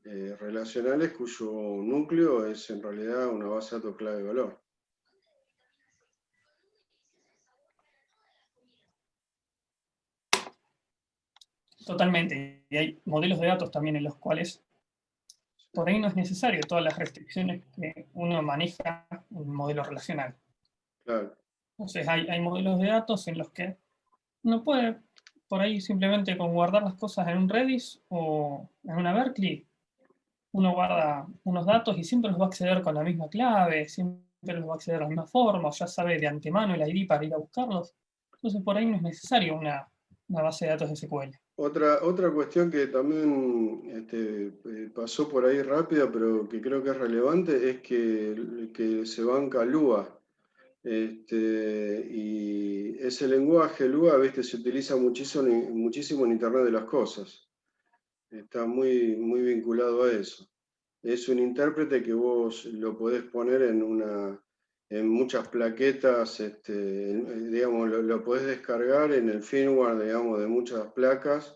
relacionales cuyo núcleo es en realidad una base de datos clave-valor. Totalmente. Y hay modelos de datos también en los cuales por ahí no es necesario todas las restricciones que uno maneja en un modelo relacional. Claro. Entonces hay modelos de datos en los que uno puede por ahí simplemente con guardar las cosas en un Redis o en una Berkeley, uno guarda unos datos y siempre los va a acceder con la misma clave, siempre los va a acceder de la misma forma, o ya sabe de antemano el ID para ir a buscarlos. Entonces por ahí no es necesario una base de datos de SQL. Otra cuestión que también pasó por ahí rápida, pero que creo que es relevante, es que se banca Lua. Y ese lenguaje Lua, ¿viste? Se utiliza muchísimo en Internet de las cosas. Está muy, muy vinculado a eso. Es un intérprete que vos lo podés poner en muchas plaquetas, digamos, lo podés descargar en el firmware, digamos, de muchas placas,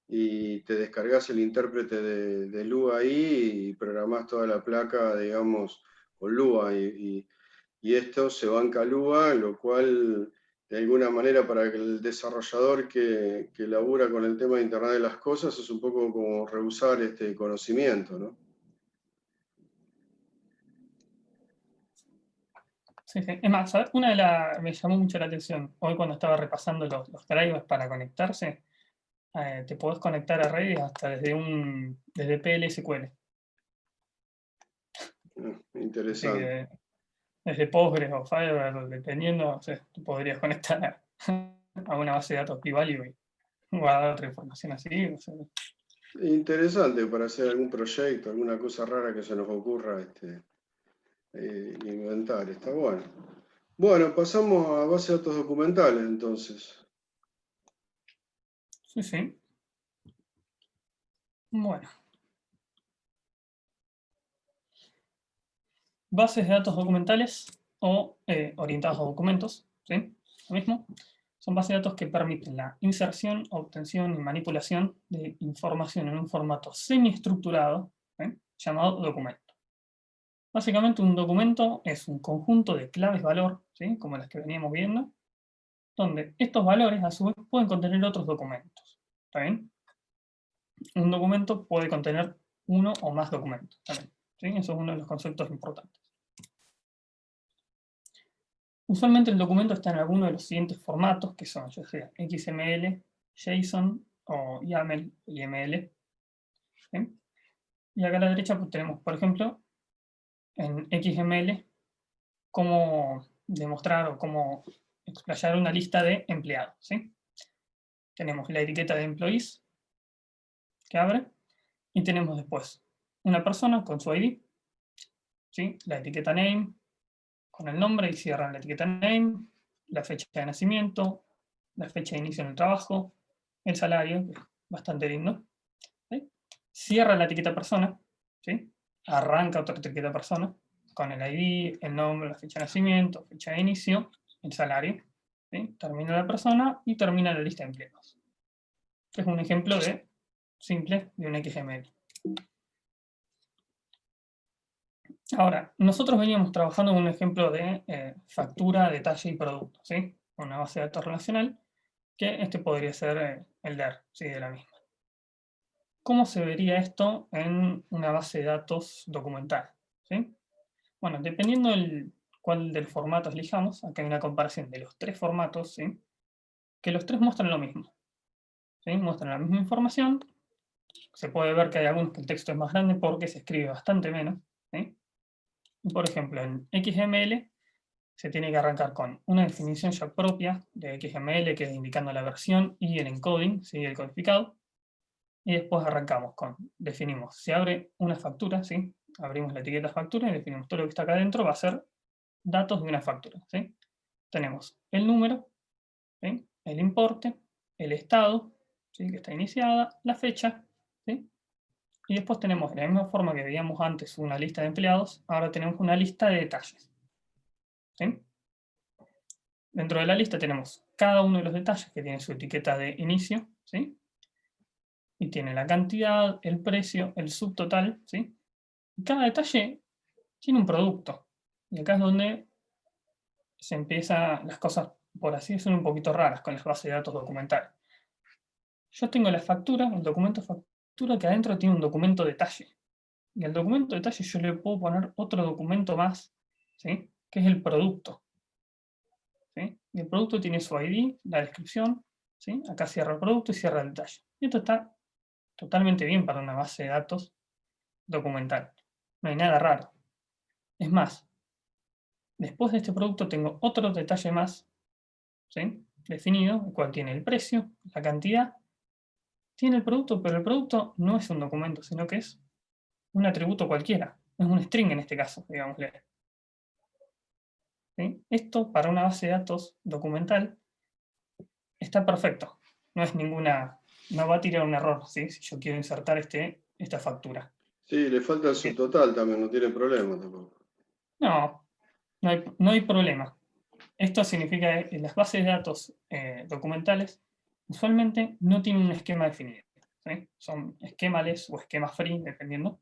y te descargas el intérprete de Lua ahí y programás toda la placa, digamos, con Lua. Y esto se banca Lua, lo cual, de alguna manera, para el desarrollador que labura con el tema de Internet de las Cosas, es un poco como rehusar este conocimiento, ¿no? Sí, sí. Es más, ¿sabes? Me llamó mucho la atención. Hoy cuando estaba repasando los drivers para conectarse, te podés conectar a Redis hasta desde PL/SQL. Así Interesante. que desde Postgres o Firebird, dependiendo, o sea, tú podrías conectar a una base de datos key-value y guardar otra información así. O sea. Interesante para hacer algún proyecto, alguna cosa rara que se nos ocurra inventar. Está bueno. Bueno, pasamos a base de datos documentales entonces. Sí, sí. Bueno. Bases de datos documentales o orientados a documentos, ¿sí? Lo mismo. Son bases de datos que permiten la inserción, obtención y manipulación de información en un formato semiestructurado, llamado documento. Básicamente un documento es un conjunto de claves valor, ¿sí? Como las que veníamos viendo, donde estos valores a su vez pueden contener otros documentos. ¿Está bien? Un documento puede contener uno o más documentos también, ¿sí? Eso es uno de los conceptos importantes. Usualmente el documento está en alguno de los siguientes formatos, que son ya sea XML, JSON o YAML, YML. ¿Sí? Y acá a la derecha pues, tenemos, por ejemplo, en XML, cómo demostrar o cómo explayar una lista de empleados. ¿Sí? Tenemos la etiqueta de employees, que abre, y tenemos después una persona con su ID, ¿sí? La etiqueta name, con el nombre, y cierran la etiqueta name, la fecha de nacimiento, la fecha de inicio en el trabajo, el salario, que es bastante lindo. ¿Sí? Cierra la etiqueta persona, ¿sí? Arranca otra etiqueta persona, con el ID, el nombre, la fecha de nacimiento, fecha de inicio, el salario. ¿Sí? Termina la persona y termina la lista de empleados. Este es un ejemplo simple de un XML. Ahora, nosotros veníamos trabajando en un ejemplo de factura, detalle y producto, ¿sí? Una base de datos relacional, que este podría ser el DER, ¿sí? De la misma. ¿Cómo se vería esto en una base de datos documental? ¿Sí? Bueno, dependiendo cuál de los formatos elijamos, acá hay una comparación de los tres formatos, ¿sí? Que los tres muestran lo mismo. ¿Sí? Muestran la misma información. Se puede ver que hay algunos que el texto es más grande porque se escribe bastante menos. ¿Sí? Por ejemplo, en XML se tiene que arrancar con una definición ya propia de XML, que es indicando la versión y el encoding, ¿sí? El codificado. Y después arrancamos definimos, se abre una factura, ¿sí? Abrimos la etiqueta factura y definimos todo lo que está acá adentro, va a ser datos de una factura, ¿sí? Tenemos el número, ¿sí? El importe, el estado, ¿sí? Que está iniciada, la fecha, ¿sí? Y después tenemos, de la misma forma que veíamos antes una lista de empleados, ahora tenemos una lista de detalles, ¿sí? Dentro de la lista tenemos cada uno de los detalles que tiene su etiqueta de inicio, ¿sí? Y tiene la cantidad, el precio, el subtotal, ¿sí? Y cada detalle tiene un producto. Y acá es donde se empiezan las cosas, por así decirlo, un poquito raras con las bases de datos documentales. Yo tengo la factura, el documento factura, que adentro tiene un documento detalle. Y al documento detalle yo le puedo poner otro documento más, ¿sí? Que es el producto. ¿Sí? Y el producto tiene su ID, la descripción, ¿sí? Acá cierra el producto y cierra el detalle. Y esto está totalmente bien para una base de datos documental. No hay nada raro. Es más, después de este producto tengo otro detalle más, ¿sí? Definido, el cual tiene el precio, la cantidad, tiene el producto, pero el producto no es un documento, sino que es un atributo cualquiera. Es un string en este caso, digámosle. ¿Sí? Esto para una base de datos documental está perfecto. No es ninguna, no va a tirar un error, ¿sí? Si yo quiero insertar esta factura. Sí, le falta el subtotal también, no tiene problema tampoco. No hay problema. Esto significa que las bases de datos documentales usualmente no tienen un esquema definido, ¿sí? Son esquemales o esquema free, dependiendo.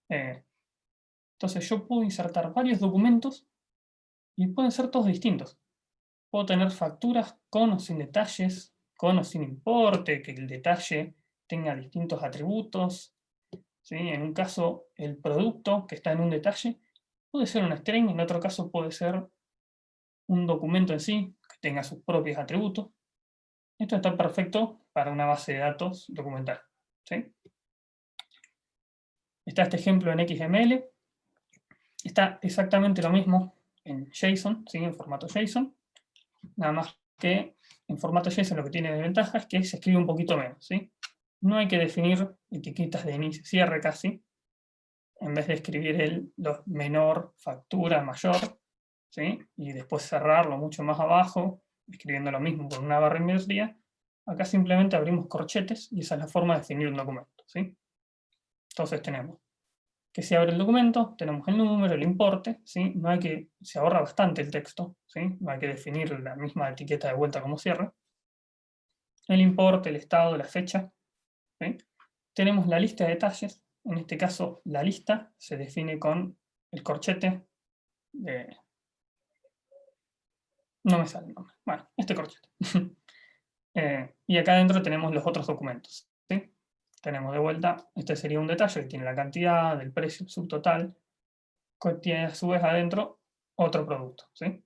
Entonces yo puedo insertar varios documentos y pueden ser todos distintos. Puedo tener facturas con o sin detalles, con o sin importe, que el detalle tenga distintos atributos. ¿Sí? En un caso, el producto que está en un detalle puede ser un string, en otro caso puede ser un documento en sí, que tenga sus propios atributos. Esto está perfecto para una base de datos documental. ¿Sí? Está este ejemplo en XML. Está exactamente lo mismo en JSON, ¿sí? En formato JSON. Nada más que en formato JSON lo que tiene de ventaja es que se escribe un poquito menos, ¿sí? No hay que definir etiquetas de inicio y cierre casi. En vez de escribir los menor, factura, mayor, ¿sí? Y después cerrarlo mucho más abajo, escribiendo lo mismo con una barra invertida, acá simplemente abrimos corchetes y esa es la forma de definir un documento, ¿sí? Entonces tenemos que se abre el documento, tenemos el número, el importe, ¿sí? Se ahorra bastante el texto, ¿sí? No hay que definir la misma etiqueta de vuelta como cierre. El importe, el estado, la fecha, ¿sí? Tenemos la lista de detalles, en este caso la lista se define con el corchete de... No me sale el nombre. Bueno, este corchete. Y acá adentro tenemos los otros documentos, ¿sí? Tenemos de vuelta, este sería un detalle que tiene la cantidad, el precio, el subtotal, que tiene a su vez adentro otro producto, ¿sí?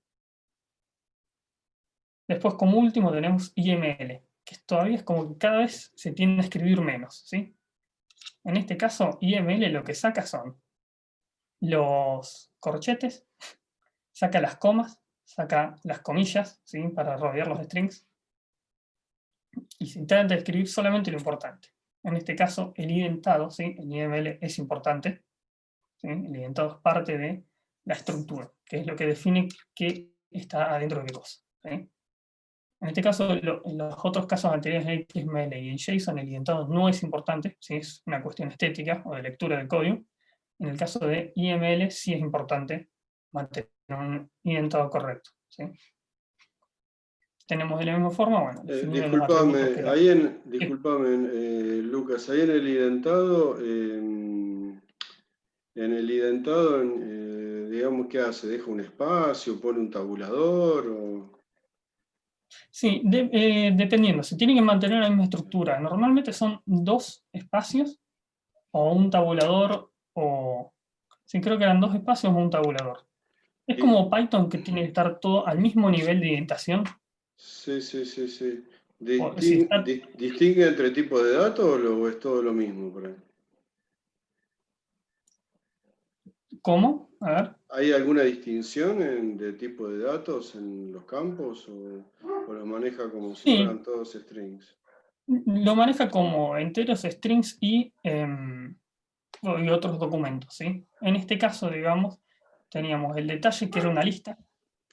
Después, como último, tenemos IML, que todavía es como que cada vez se tiende a escribir menos, ¿sí? En este caso, IML lo que saca son los corchetes, saca las comas, saca las comillas, ¿sí? Para rodear los strings, y se intenta escribir solamente lo importante. En este caso, el identado, ¿sí? El IML es importante, ¿sí? El identado es parte de la estructura, que es lo que define qué está adentro de qué cosa, ¿sí? En este caso, en los otros casos anteriores en XML y en JSON, el identado no es importante, ¿sí? Es una cuestión estética o de lectura del código. En el caso de IML sí es importante mantener un identado correcto, ¿sí? Tenemos de la misma forma, bueno, definir los atributos que Lucas, ahí en el identado, digamos, ¿qué hace? ¿Deja un espacio? ¿Pone un tabulador? O... Sí, dependiendo, se tiene que mantener la misma estructura. Normalmente son 2 espacios o un tabulador, o sí, creo que eran 2 espacios o un tabulador. Es como Python, que tiene que estar todo al mismo nivel de indentación. Sí. Está... ¿Distingue entre tipos de datos o es todo lo mismo por ahí? ¿Cómo? A ver. ¿Hay alguna distinción de tipo de datos en los campos o los maneja como si fueran todos strings? Lo maneja como enteros, strings y otros documentos, ¿sí? En este caso, digamos, teníamos el detalle que era una lista,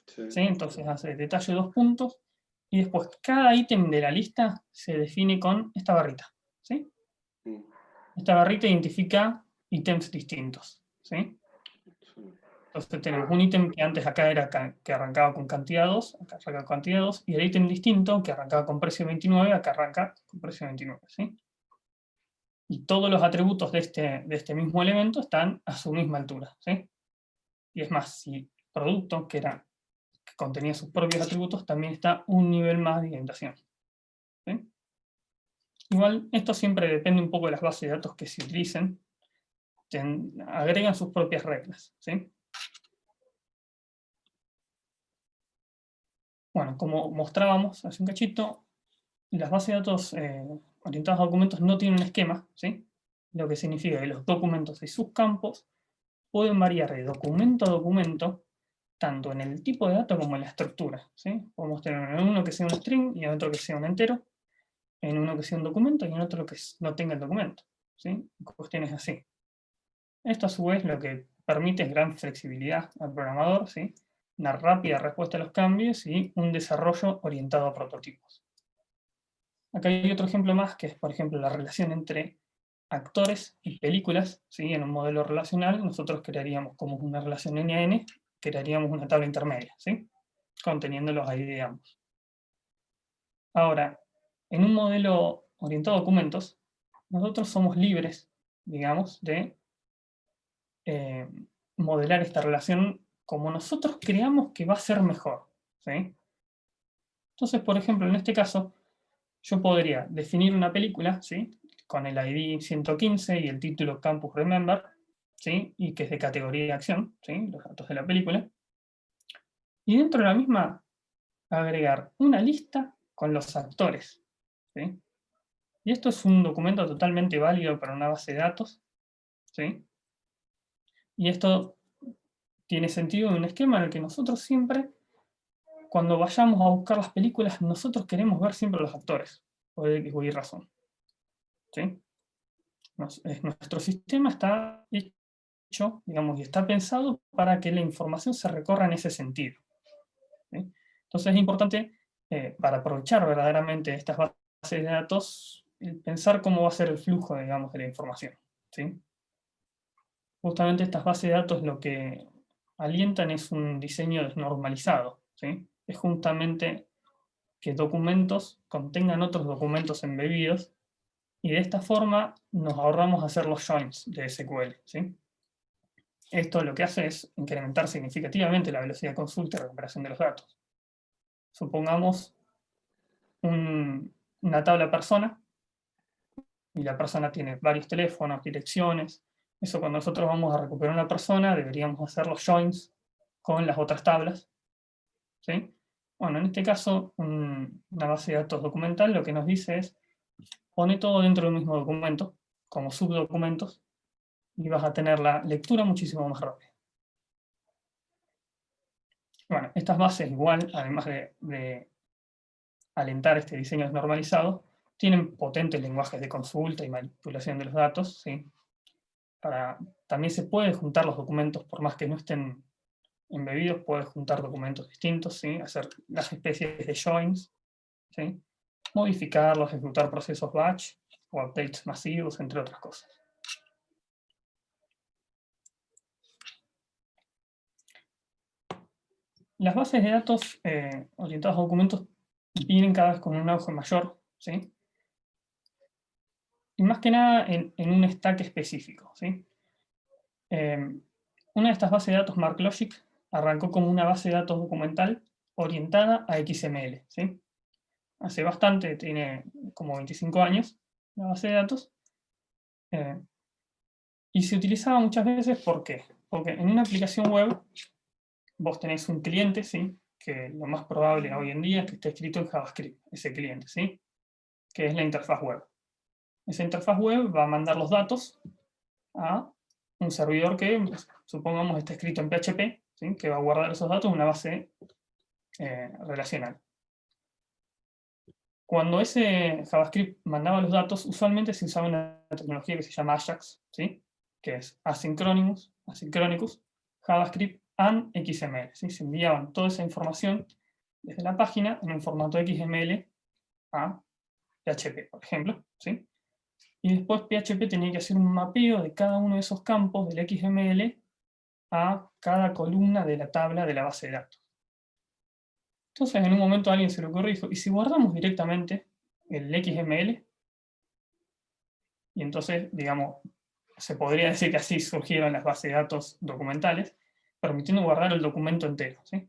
¿sí? Entonces hace detalle 2 puntos, y después cada ítem de la lista se define con esta barrita, ¿sí? Esta barrita identifica ítems distintos, ¿sí? Entonces tenemos un ítem que antes acá era que arrancaba con cantidad 2, acá arranca con cantidad 2, y el ítem distinto que arrancaba con precio 29, acá arranca con precio 29, ¿sí? Y todos los atributos de este mismo elemento están a su misma altura, ¿sí? Y es más, si el producto, que contenía sus propios atributos, también está un nivel más de indentación, ¿sí? Igual, esto siempre depende un poco de las bases de datos que se utilicen, agregan sus propias reglas, ¿sí? Bueno, como mostrábamos hace un cachito, las bases de datos orientadas a documentos no tienen un esquema, ¿sí? Lo que significa que los documentos y sus campos pueden variar de documento a documento, tanto en el tipo de dato como en la estructura, ¿sí? Podemos tener en uno que sea un string y en otro que sea un entero, en uno que sea un documento y en otro que no tenga el documento, ¿sí? Cuestiones así. Esto a su vez lo que permite es gran flexibilidad al programador, ¿sí? Una rápida respuesta a los cambios y un desarrollo orientado a prototipos. Acá hay otro ejemplo más, que es, por ejemplo, la relación entre actores y películas, ¿sí? En un modelo relacional, nosotros crearíamos como una relación N a N, crearíamos una tabla intermedia, ¿sí? Conteniéndolos ahí, digamos. Ahora, en un modelo orientado a documentos, nosotros somos libres, digamos, de modelar esta relación como nosotros creamos que va a ser mejor, ¿sí? Entonces, por ejemplo, en este caso, yo podría definir una película, ¿sí? Con el ID 115 y el título Campus Remember, ¿sí? Y que es de categoría de acción, ¿sí? Los datos de la película. Y dentro de la misma, agregar una lista con los actores, ¿sí? Y esto es un documento totalmente válido para una base de datos, ¿sí? Y esto tiene sentido en un esquema en el que nosotros siempre, cuando vayamos a buscar las películas, nosotros queremos ver siempre los actores, por X o Y razón, ¿sí? Nuestro sistema está hecho, digamos, y está pensado para que la información se recorra en ese sentido, ¿sí? Entonces es importante, para aprovechar verdaderamente estas bases de datos, pensar cómo va a ser el flujo, digamos, de la información, ¿sí? Justamente estas bases de datos lo que alientan es un diseño desnormalizado, ¿sí? Es justamente que documentos contengan otros documentos embebidos, y de esta forma nos ahorramos hacer los joins de SQL, ¿sí? Esto lo que hace es incrementar significativamente la velocidad de consulta y recuperación de los datos. Supongamos una tabla persona, y la persona tiene varios teléfonos, direcciones. Eso, cuando nosotros vamos a recuperar una persona, deberíamos hacer los joins con las otras tablas, ¿sí? Bueno, en este caso, una base de datos documental lo que nos dice es, pone todo dentro del mismo documento, como subdocumentos, y vas a tener la lectura muchísimo más rápida. Bueno, estas bases igual, además de alentar este diseño desnormalizado, tienen potentes lenguajes de consulta y manipulación de los datos, ¿sí? También se puede juntar los documentos, por más que no estén embebidos, puedes juntar documentos distintos, ¿sí? Hacer las especies de joins, ¿sí? Modificarlos, ejecutar procesos batch o updates masivos, entre otras cosas. Las bases de datos orientadas a documentos vienen cada vez con un auge mayor, ¿sí? Y más que nada en un stack específico, ¿sí? Una de estas bases de datos, MarkLogic, arrancó como una base de datos documental orientada a XML, ¿sí? Hace bastante, tiene como 25 años la base de datos, y se utilizaba muchas veces, ¿por qué? Porque en una aplicación web vos tenés un cliente, ¿sí? Que lo más probable hoy en día es que esté escrito en JavaScript, ese cliente, ¿sí? Que es la interfaz web. Esa interfaz web va a mandar los datos a un servidor que, supongamos, está escrito en PHP, ¿sí? Que va a guardar esos datos en una base relacional. Cuando ese JavaScript mandaba los datos, usualmente se usaba una tecnología que se llama Ajax, ¿sí? Que es Asynchronous JavaScript and XML, ¿sí? Se enviaban toda esa información desde la página en un formato XML a PHP, por ejemplo, ¿sí? Y después PHP tenía que hacer un mapeo de cada uno de esos campos del XML a cada columna de la tabla de la base de datos. Entonces, en un momento a alguien se le ocurrió y dijo, ¿y si guardamos directamente el XML? Y entonces, digamos, se podría decir que así surgieron las bases de datos documentales, permitiendo guardar el documento entero, ¿sí?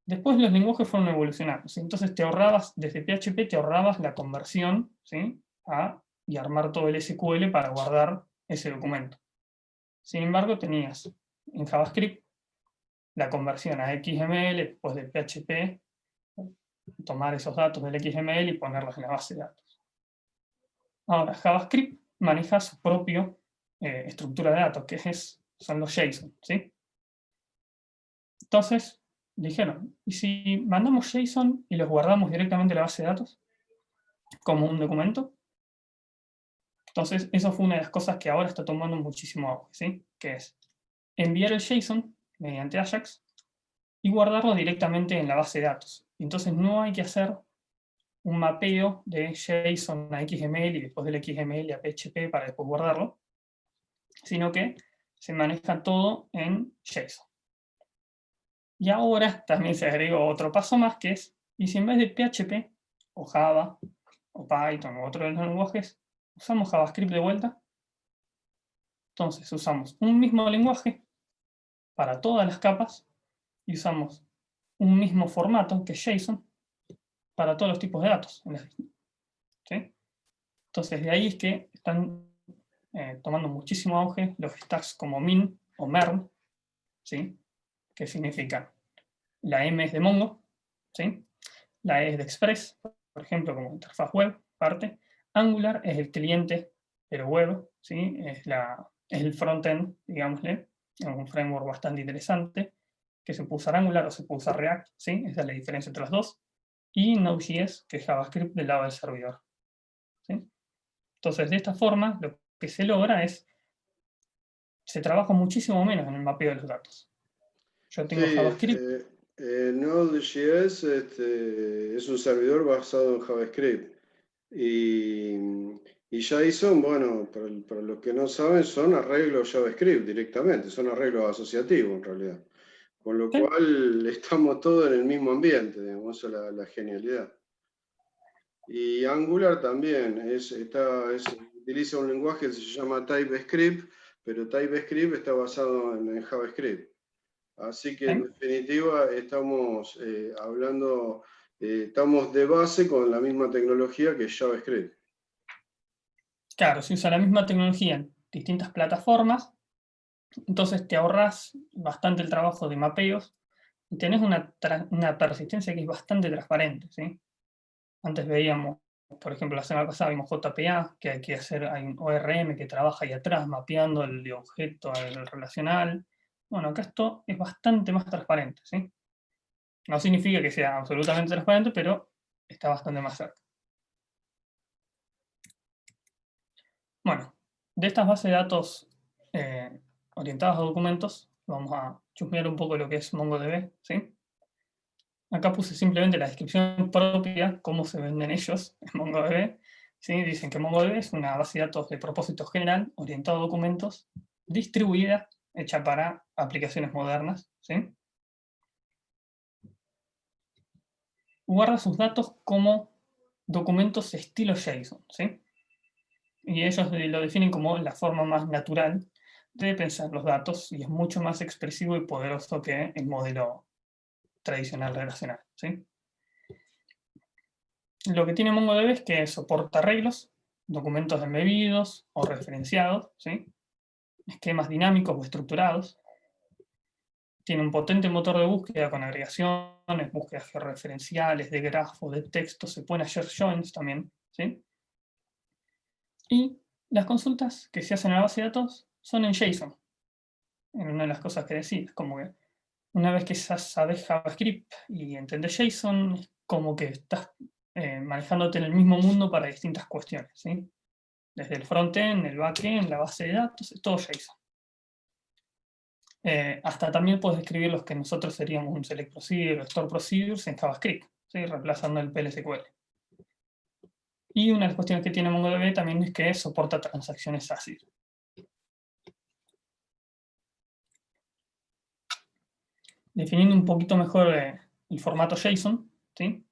Después los lenguajes fueron evolucionando, ¿sí? Entonces te ahorrabas, desde PHP te ahorrabas la conversión, ¿sí? Y armar todo el SQL para guardar ese documento. Sin embargo, tenías en JavaScript la conversión a XML, después de PHP, tomar esos datos del XML y ponerlos en la base de datos. Ahora, JavaScript maneja su propia estructura de datos, que son los JSON, ¿sí? Entonces, dijeron, ¿y si mandamos JSON y los guardamos directamente en la base de datos? Como un documento. Entonces, eso fue una de las cosas que ahora está tomando muchísimo auge, ¿sí? Que es enviar el JSON mediante Ajax y guardarlo directamente en la base de datos. Entonces, no hay que hacer un mapeo de JSON a XML y después del XML a PHP para después guardarlo, sino que se maneja todo en JSON. Y ahora también se agregó otro paso más, que es, y si en vez de PHP, o Java, o Python, o otro de los lenguajes, usamos JavaScript de vuelta, entonces usamos un mismo lenguaje para todas las capas, y usamos un mismo formato, que es JSON, para todos los tipos de datos. ¿Sí? Entonces, de ahí es que están tomando muchísimo auge los stacks como Min o MERN, ¿sí? Que significan la M es de Mongo, ¿sí? La E es de Express, por ejemplo, como interfaz web, parte. Angular es el cliente, pero web, ¿sí? Es el frontend, digámosle, un framework bastante interesante, que se puede usar Angular o se puede usar React, ¿sí? Esa es la diferencia entre los dos. Y Node.js, que es JavaScript del lado del servidor, ¿sí? Entonces, de esta forma, lo que se logra es, se trabaja muchísimo menos en el mapeo de los datos. Yo tengo Sí, JavaScript. Node.js es un servidor basado en JavaScript. Y JSON, bueno, para los que no saben, son arreglos JavaScript directamente, son arreglos asociativos en realidad. Con lo ¿Sí? cual estamos todos en el mismo ambiente, digamos, esa es la genialidad. Y Angular también utiliza un lenguaje que se llama TypeScript, pero TypeScript está basado en JavaScript. Así que en ¿Sí? definitiva estamos hablando, estamos de base con la misma tecnología que JavaScript. Claro, se usa la misma tecnología en distintas plataformas, entonces te ahorras bastante el trabajo de mapeos y tenés una persistencia que es bastante transparente, ¿sí? Antes veíamos, por ejemplo, la semana pasada vimos JPA, que hay un ORM que trabaja ahí atrás, mapeando el de objeto al relacional. Bueno, acá esto es bastante más transparente, ¿sí? No significa que sea absolutamente transparente, pero está bastante más cerca. Bueno, de estas bases de datos orientadas a documentos, vamos a chusmear un poco lo que es MongoDB, ¿sí? Acá puse simplemente la descripción propia, cómo se venden ellos en MongoDB. ¿Sí? Dicen que MongoDB es una base de datos de propósito general, orientada a documentos, distribuida, hecha para aplicaciones modernas, ¿sí? Guarda sus datos como documentos estilo JSON, ¿sí? Y ellos lo definen como la forma más natural de pensar los datos y es mucho más expresivo y poderoso que el modelo tradicional relacional, ¿sí? Lo que tiene MongoDB es que soporta arreglos, documentos embebidos o referenciados, ¿sí? Esquemas dinámicos o estructurados. Tiene un potente motor de búsqueda con agregaciones, búsquedas georreferenciales, de grafos, de texto, se pueden hacer joins también, ¿sí? Y las consultas que se hacen a la base de datos son en JSON. En una de las cosas que decís, como que una vez que sabes JavaScript y entendés JSON, es como que estás manejándote en el mismo mundo para distintas cuestiones, ¿sí? Desde el frontend, el backend, la base de datos, es todo JSON. Hasta también puedes escribir los que nosotros seríamos un select procedure o store procedures en JavaScript, ¿sí? Reemplazando el PLSQL. Y una de las cuestiones que tiene MongoDB también es que soporta transacciones ACID. definiendo un poquito mejor el formato JSON, ¿sí?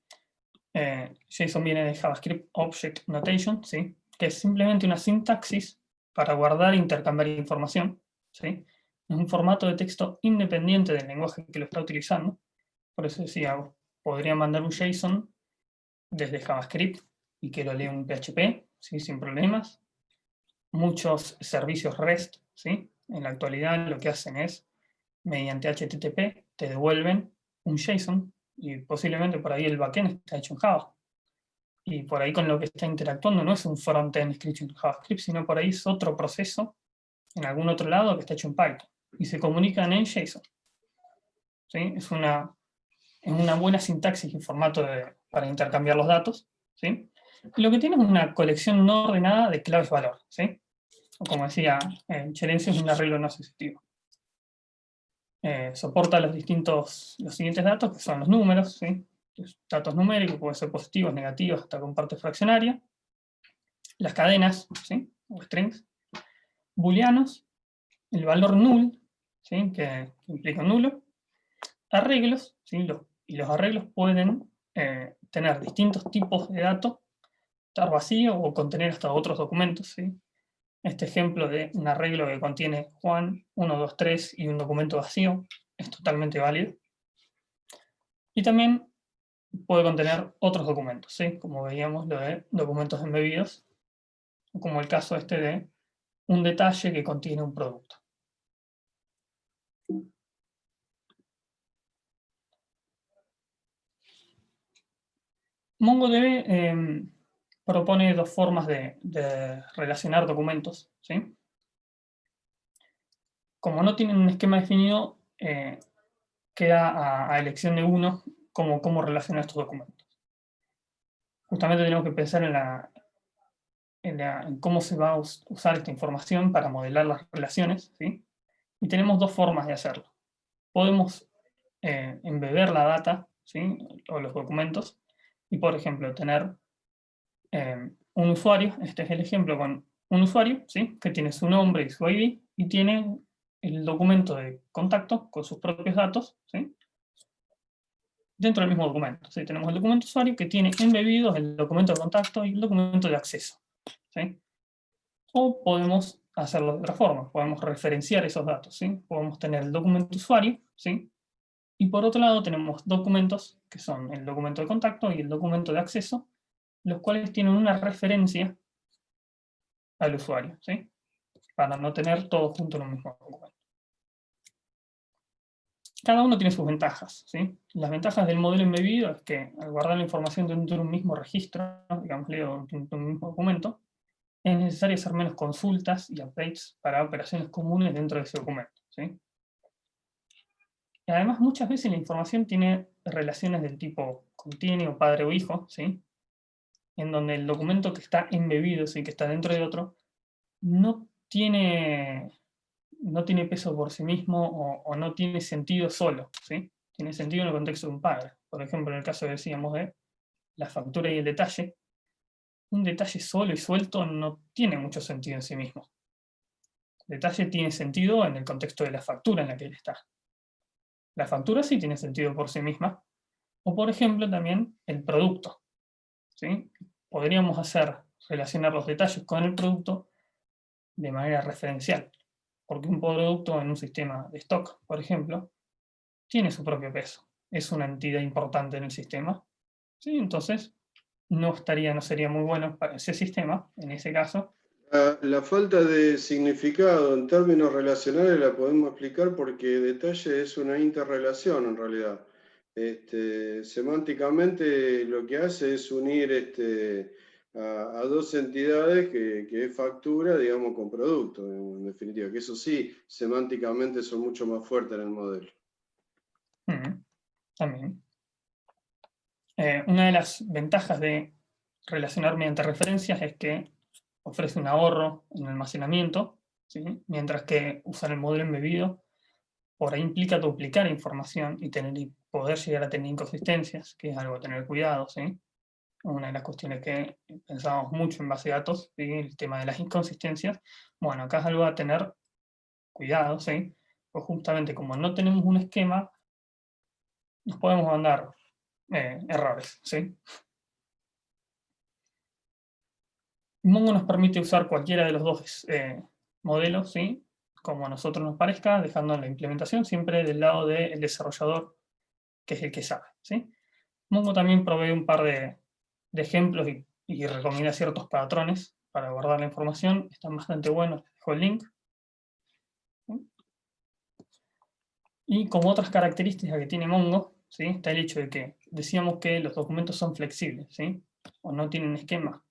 JSON viene de JavaScript Object Notation, ¿sí? Que es simplemente una sintaxis para guardar e intercambiar información, ¿sí? Es un formato de texto independiente del lenguaje que lo está utilizando. Por eso decía, podría mandar un JSON desde JavaScript y que lo lea un PHP, ¿sí? Sin problemas. Muchos servicios REST, ¿sí? En la actualidad lo que hacen es, mediante HTTP, te devuelven un JSON y posiblemente por ahí el backend está hecho en Java. Y por ahí con lo que está interactuando no es un frontend escrito en JavaScript, sino por ahí es otro proceso en algún otro lado que está hecho en Python. Y se comunican en JSON. ¿Sí? Es una buena sintaxis y formato para intercambiar los datos. ¿Sí? Y lo que tiene es una colección no ordenada de claves valor. ¿Sí? O como decía Cherencio, es un arreglo no asociativo. Soporta los siguientes datos, que son los números, ¿sí? Los datos numéricos, pueden ser positivos, negativos, hasta con parte fraccionaria. Las cadenas, ¿sí? O strings. Booleanos, el valor null, ¿sí? Que implica nulo. Arreglos, ¿sí? Y los arreglos pueden tener distintos tipos de datos, estar vacío o contener hasta otros documentos, ¿sí? Este ejemplo de un arreglo que contiene Juan, 1, 2, 3 y un documento vacío es totalmente válido. Y también puede contener otros documentos, ¿sí? Como veíamos lo de documentos embebidos, como el caso este de un detalle que contiene un producto. MongoDB propone dos formas de relacionar documentos, ¿sí? Como no tienen un esquema definido, queda a elección de uno cómo relacionar estos documentos. Justamente tenemos que pensar en cómo se va a usar esta información para modelar las relaciones, ¿sí? Y tenemos dos formas de hacerlo. Podemos embeber la data, ¿sí? O los documentos, y por ejemplo tener un usuario, este es el ejemplo con un usuario, ¿sí? Que tiene su nombre y su ID, y tiene el documento de contacto con sus propios datos, ¿sí? Dentro del mismo documento. ¿Sí? Tenemos el documento usuario que tiene embebidos el documento de contacto y el documento de acceso, ¿sí? O podemos hacerlo de otra forma, podemos referenciar esos datos, ¿sí? Podemos tener el documento usuario, ¿sí? Y por otro lado tenemos documentos que son el documento de contacto y el documento de acceso, los cuales tienen una referencia al usuario, ¿sí? Para no tener todo junto en un mismo documento. Cada uno tiene sus ventajas, ¿sí? Las ventajas del modelo embebido es que al guardar la información dentro de un mismo registro, digamos, dentro de un mismo documento, es necesario hacer menos consultas y updates para operaciones comunes dentro de ese documento, ¿sí? Y además, muchas veces la información tiene relaciones del tipo contiene o padre o hijo, ¿sí? En donde el documento que está embebido, ¿sí? Que está dentro de otro, no tiene peso por sí mismo o no tiene sentido solo, ¿sí? Tiene sentido en el contexto de un padre. Por ejemplo, en el caso que decíamos de la factura y el detalle, un detalle solo y suelto no tiene mucho sentido en sí mismo. El detalle tiene sentido en el contexto de la factura en la que él está. La factura sí tiene sentido por sí misma. O, por ejemplo, también el producto, ¿sí? Podríamos relacionar los detalles con el producto de manera referencial. Porque un producto en un sistema de stock, por ejemplo, tiene su propio peso. Es una entidad importante en el sistema. ¿Sí? Entonces, no sería muy bueno para ese sistema, en ese caso. La falta de significado en términos relacionales la podemos explicar porque detalle es una interrelación en realidad. Semánticamente lo que hace es unir a dos entidades que es factura, digamos, con producto, en definitiva, que eso sí, semánticamente son mucho más fuertes en el modelo. También. Una de las ventajas de relacionar mediante referencias es que ofrece un ahorro en almacenamiento, ¿sí? Mientras que usar el modelo embebido por ahí implica duplicar información y poder llegar a tener inconsistencias, que es algo a tener cuidado, ¿sí? Una de las cuestiones que pensamos mucho en base de datos, ¿sí? El tema de las inconsistencias. Bueno, acá es algo a tener cuidado, ¿sí? Pues justamente como no tenemos un esquema, nos podemos mandar errores, ¿sí? Mongo nos permite usar cualquiera de los dos modelos, ¿sí? Como a nosotros nos parezca, dejando la implementación siempre del lado del desarrollador, que es el que sabe, ¿sí? Mongo también provee un par de ejemplos y recomienda ciertos patrones para guardar la información. Están bastante buenos, les dejo el link. ¿Sí? Y como otras características que tiene Mongo, ¿sí? Está el hecho de que decíamos que los documentos son flexibles, ¿sí? O no tienen esquema.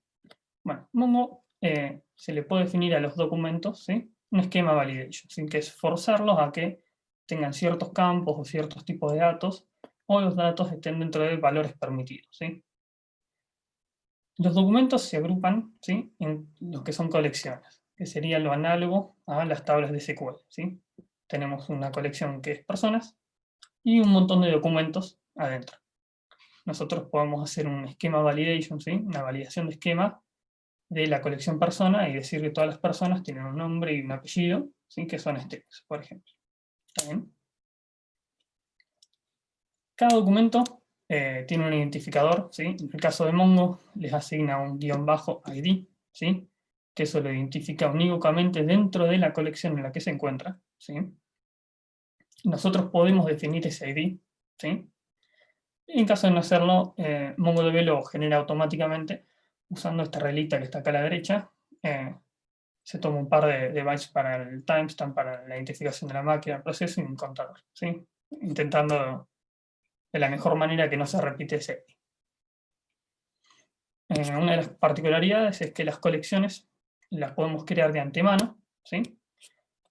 Bueno, Mongo se le puede definir a los documentos, ¿sí? Un esquema validation, ¿sí? Que es forzarlos a que tengan ciertos campos o ciertos tipos de datos, o los datos estén dentro de valores permitidos, ¿sí? Los documentos se agrupan, ¿sí? En los que son colecciones, que sería lo análogo a las tablas de SQL, ¿sí? Tenemos una colección que es personas y un montón de documentos adentro. Nosotros podemos hacer un esquema validation, ¿sí? Una validación de esquema de la colección persona y decir que todas las personas tienen un nombre y un apellido, ¿sí? Que son estéticos, por ejemplo. ¿Está bien? Cada documento tiene un identificador, ¿sí? En el caso de Mongo les asigna un _ID, ¿sí? Que eso lo identifica unívocamente dentro de la colección en la que se encuentra, ¿sí? Nosotros podemos definir ese ID, ¿sí? En caso de no hacerlo, MongoDB lo genera automáticamente usando esta reglita que está acá a la derecha. Se toma un par de bytes para el timestamp, para la identificación de la máquina, el proceso y un contador, ¿sí? Intentando de la mejor manera que no se repite ese ID. Una de las particularidades es que las colecciones las podemos crear de antemano, ¿sí?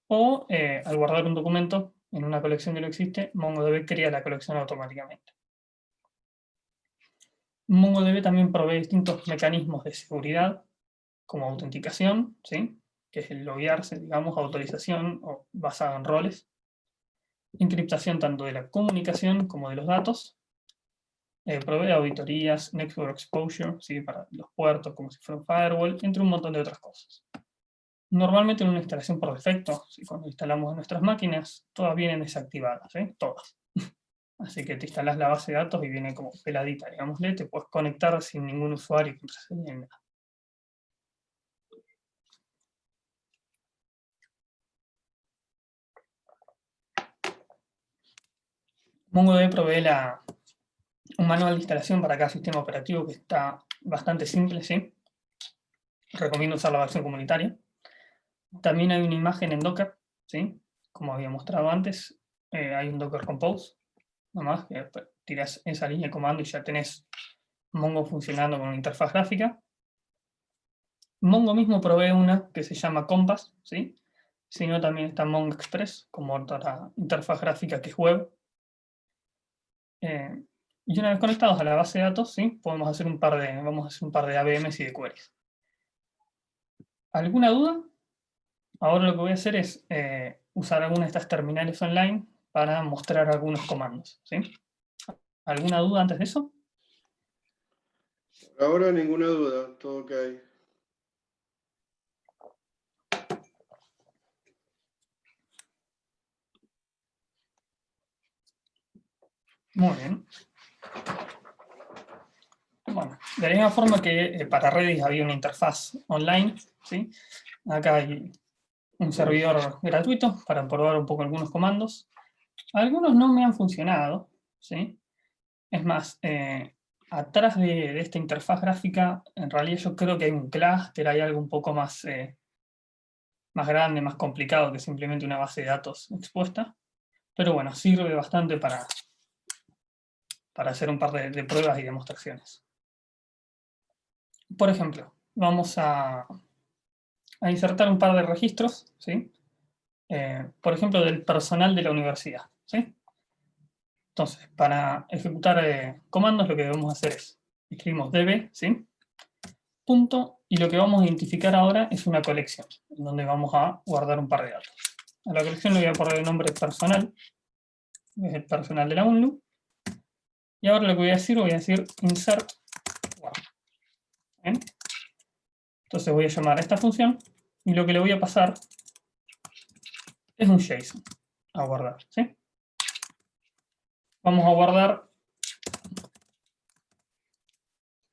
O al guardar un documento en una colección que no existe, MongoDB crea la colección automáticamente. MongoDB también provee distintos mecanismos de seguridad, como autenticación, ¿sí? Que es el loguearse, digamos, autorización o basado en roles. Encriptación tanto de la comunicación como de los datos. Provee auditorías, network exposure, ¿sí? Para los puertos, como si fuera un firewall, entre un montón de otras cosas. Normalmente en una instalación por defecto, ¿sí? Cuando instalamos en nuestras máquinas, todas vienen desactivadas, ¿sí? Todas. Así que te instalas la base de datos y viene como peladita, digámosle, te puedes conectar sin ningún usuario, contraseña ni nada. MongoDB provee un manual de instalación para cada sistema operativo que está bastante simple, ¿sí? Recomiendo usar la versión comunitaria. También hay una imagen en Docker, ¿sí? Como había mostrado antes, hay un Docker Compose, nomás, que tiras esa línea de comando y ya tenés Mongo funcionando con una interfaz gráfica. Mongo mismo provee una que se llama Compass, ¿sí? Sino también está Mongo Express, como otra interfaz gráfica que es web. Y una vez conectados a la base de datos, ¿sí? Vamos a hacer un par de AVMs y de queries. ¿Alguna duda? Ahora lo que voy a hacer es usar alguna de estas terminales online para mostrar algunos comandos, ¿sí? ¿Alguna duda antes de eso? Por ahora ninguna duda, todo ok. Muy bien. Bueno, de la misma forma que para Redis había una interfaz online, ¿sí? Acá hay un servidor gratuito para probar un poco algunos comandos. Algunos no me han funcionado, ¿sí? Es más, atrás de esta interfaz gráfica, en realidad yo creo que hay un clúster, hay algo un poco más, más grande, más complicado que simplemente una base de datos expuesta. Pero bueno, sirve bastante para hacer un par de pruebas y demostraciones. Por ejemplo, vamos a insertar un par de registros, ¿sí? Por ejemplo, del personal de la universidad, ¿sí? Entonces, para ejecutar comandos, lo que debemos hacer es, escribimos db, ¿sí? Punto, y lo que vamos a identificar ahora es una colección, en donde vamos a guardar un par de datos. A la colección le voy a poner el nombre personal, que es el personal de la UNLU, y ahora lo que voy a decir insert guard. ¿Bien? Entonces voy a llamar a esta función, y lo que le voy a pasar es un JSON a guardar, ¿sí? vamos a guardar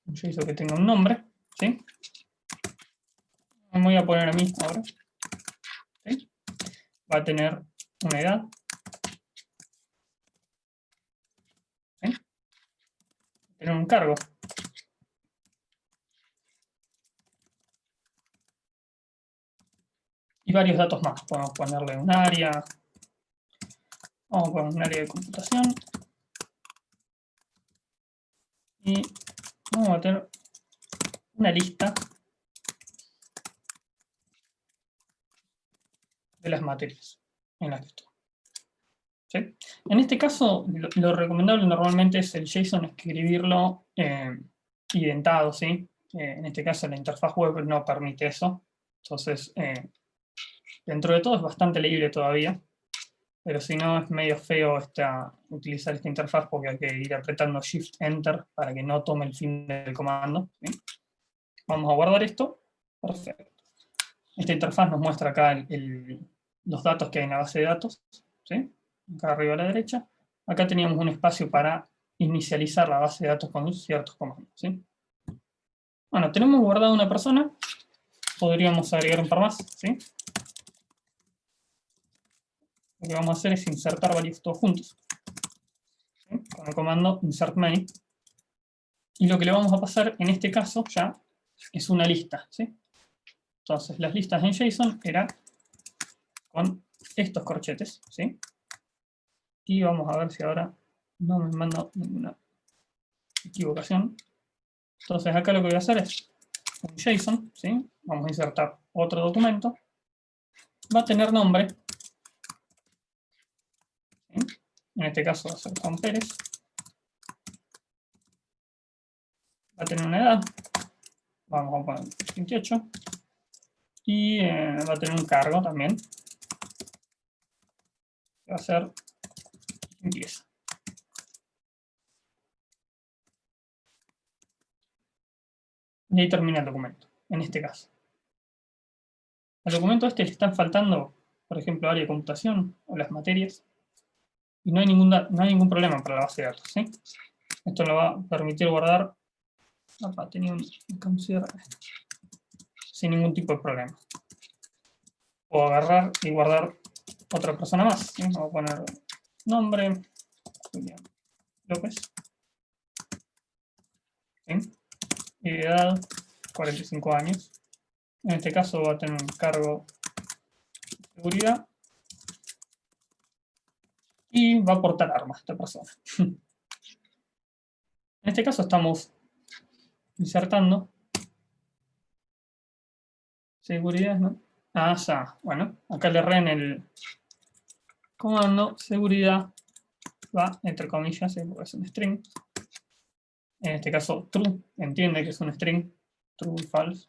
un JSON que tenga un nombre, ¿sí? Me voy a poner a mí ahora. ¿Sí? Va a tener una edad. ¿Sí? Va a tener un cargo. Y varios datos más. Podemos ponerle un área. Vamos a poner un área de computación. Y vamos a tener una lista de las materias en las que estoy. ¿Sí? En este caso, lo recomendable normalmente es el JSON escribirlo identado, ¿sí? En este caso, la interfaz web no permite eso. Entonces, dentro de todo es bastante leíble todavía, pero si no es medio feo utilizar esta interfaz porque hay que ir apretando Shift-Enter para que no tome el fin del comando. ¿Sí? Vamos a guardar esto. Perfecto. Esta interfaz nos muestra acá los datos que hay en la base de datos. ¿Sí? Acá arriba a la derecha. Acá teníamos un espacio para inicializar la base de datos con ciertos comandos. ¿Sí? Bueno, tenemos guardada una persona. Podríamos agregar un par más. ¿Sí? Lo que vamos a hacer es insertar varios todos juntos. ¿Sí? Con el comando insert many. Y lo que le vamos a pasar en este caso ya es una lista. ¿Sí? Entonces, las listas en JSON eran con estos corchetes. ¿Sí? Y vamos a ver si ahora no me mando ninguna equivocación. Entonces acá lo que voy a hacer es un JSON, ¿sí? Vamos a insertar otro documento. Va a tener nombre. ¿Sí? En este caso va a ser Juan Pérez. Va a tener una edad. Vamos a poner 28. Y va a tener un cargo también. Va a ser limpieza. Y ahí termina el documento, en este caso. Al documento le están faltando, por ejemplo, área de computación o las materias. Y no hay ningún problema para la base de datos. ¿Sí? Esto lo va a permitir guardar. Tenía un consider sin ningún tipo de problema. Puedo agarrar y guardar otra persona más. ¿Sí? Vamos a poner nombre, Julián López. ¿Sí? Y edad, 45 años. En este caso va a tener un cargo de seguridad. Y va a portar armas esta persona. En este caso estamos insertando seguridad, ¿no? Ah, ya. Bueno, acá le erré en el comando seguridad. Va, entre comillas, porque es un string. En este caso, true, entiende que es un string. True y false.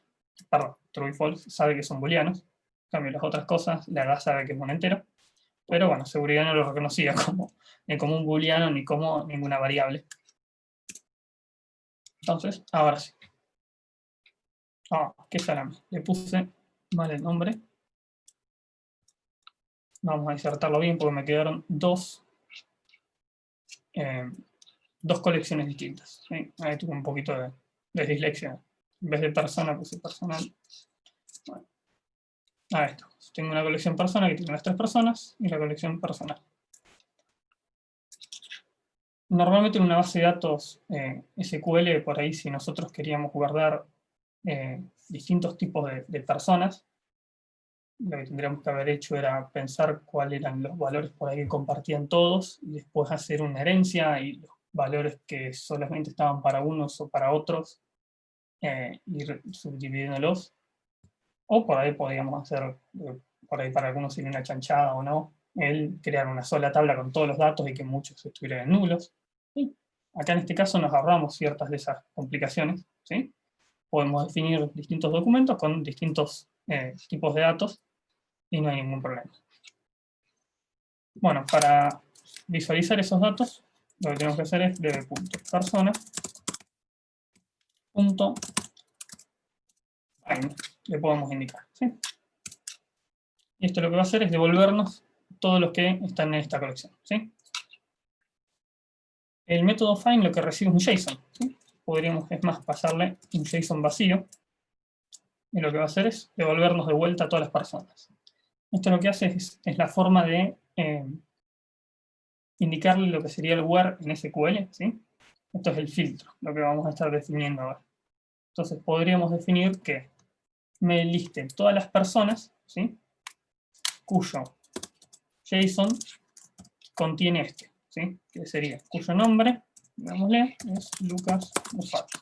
Perdón, true y false, sabe que son booleanos. En cambio, las otras cosas, la edad sabe que es un entero. Pero bueno, seguridad no lo reconocía ni como un booleano ni como ninguna variable. Entonces, ahora sí. Qué salame. Le puse mal el nombre. Vamos a insertarlo bien porque me quedaron dos colecciones distintas. ¿Sí? Ahí tuve un poquito de dislexia. En vez de persona puse personal. Bueno, a esto. Tengo una colección persona que tiene las 3 personas y la colección personal. Normalmente en una base de datos SQL, por ahí si nosotros queríamos guardar distintos tipos de personas, lo que tendríamos que haber hecho era pensar cuáles eran los valores por ahí que compartían todos y después hacer una herencia y los valores que solamente estaban para unos o para otros, ir subdividiéndolos. O por ahí podíamos hacer, por ahí para algunos sería una chanchada o no, el crear una sola tabla con todos los datos y que muchos estuvieran nulos. Y acá en este caso nos ahorramos ciertas de esas complicaciones. ¿Sí? Podemos definir distintos documentos con distintos tipos de datos y no hay ningún problema. Bueno, para visualizar esos datos, lo que tenemos que hacer es db.persona. Le podemos indicar. ¿Sí? Y esto lo que va a hacer es devolvernos todos los que están en esta colección. ¿Sí? El método find lo que recibe es un JSON, ¿sí? Podríamos, es más, pasarle un JSON vacío, y lo que va a hacer es devolvernos de vuelta a todas las personas. Esto lo que hace es la forma de indicarle lo que sería el where en SQL, ¿sí? Esto es el filtro, lo que vamos a estar definiendo ahora. Entonces podríamos definir que me listen todas las personas, ¿sí? Cuyo JSON contiene este, ¿sí? Que sería, cuyo nombre, digámosle, es Lucas Mufato.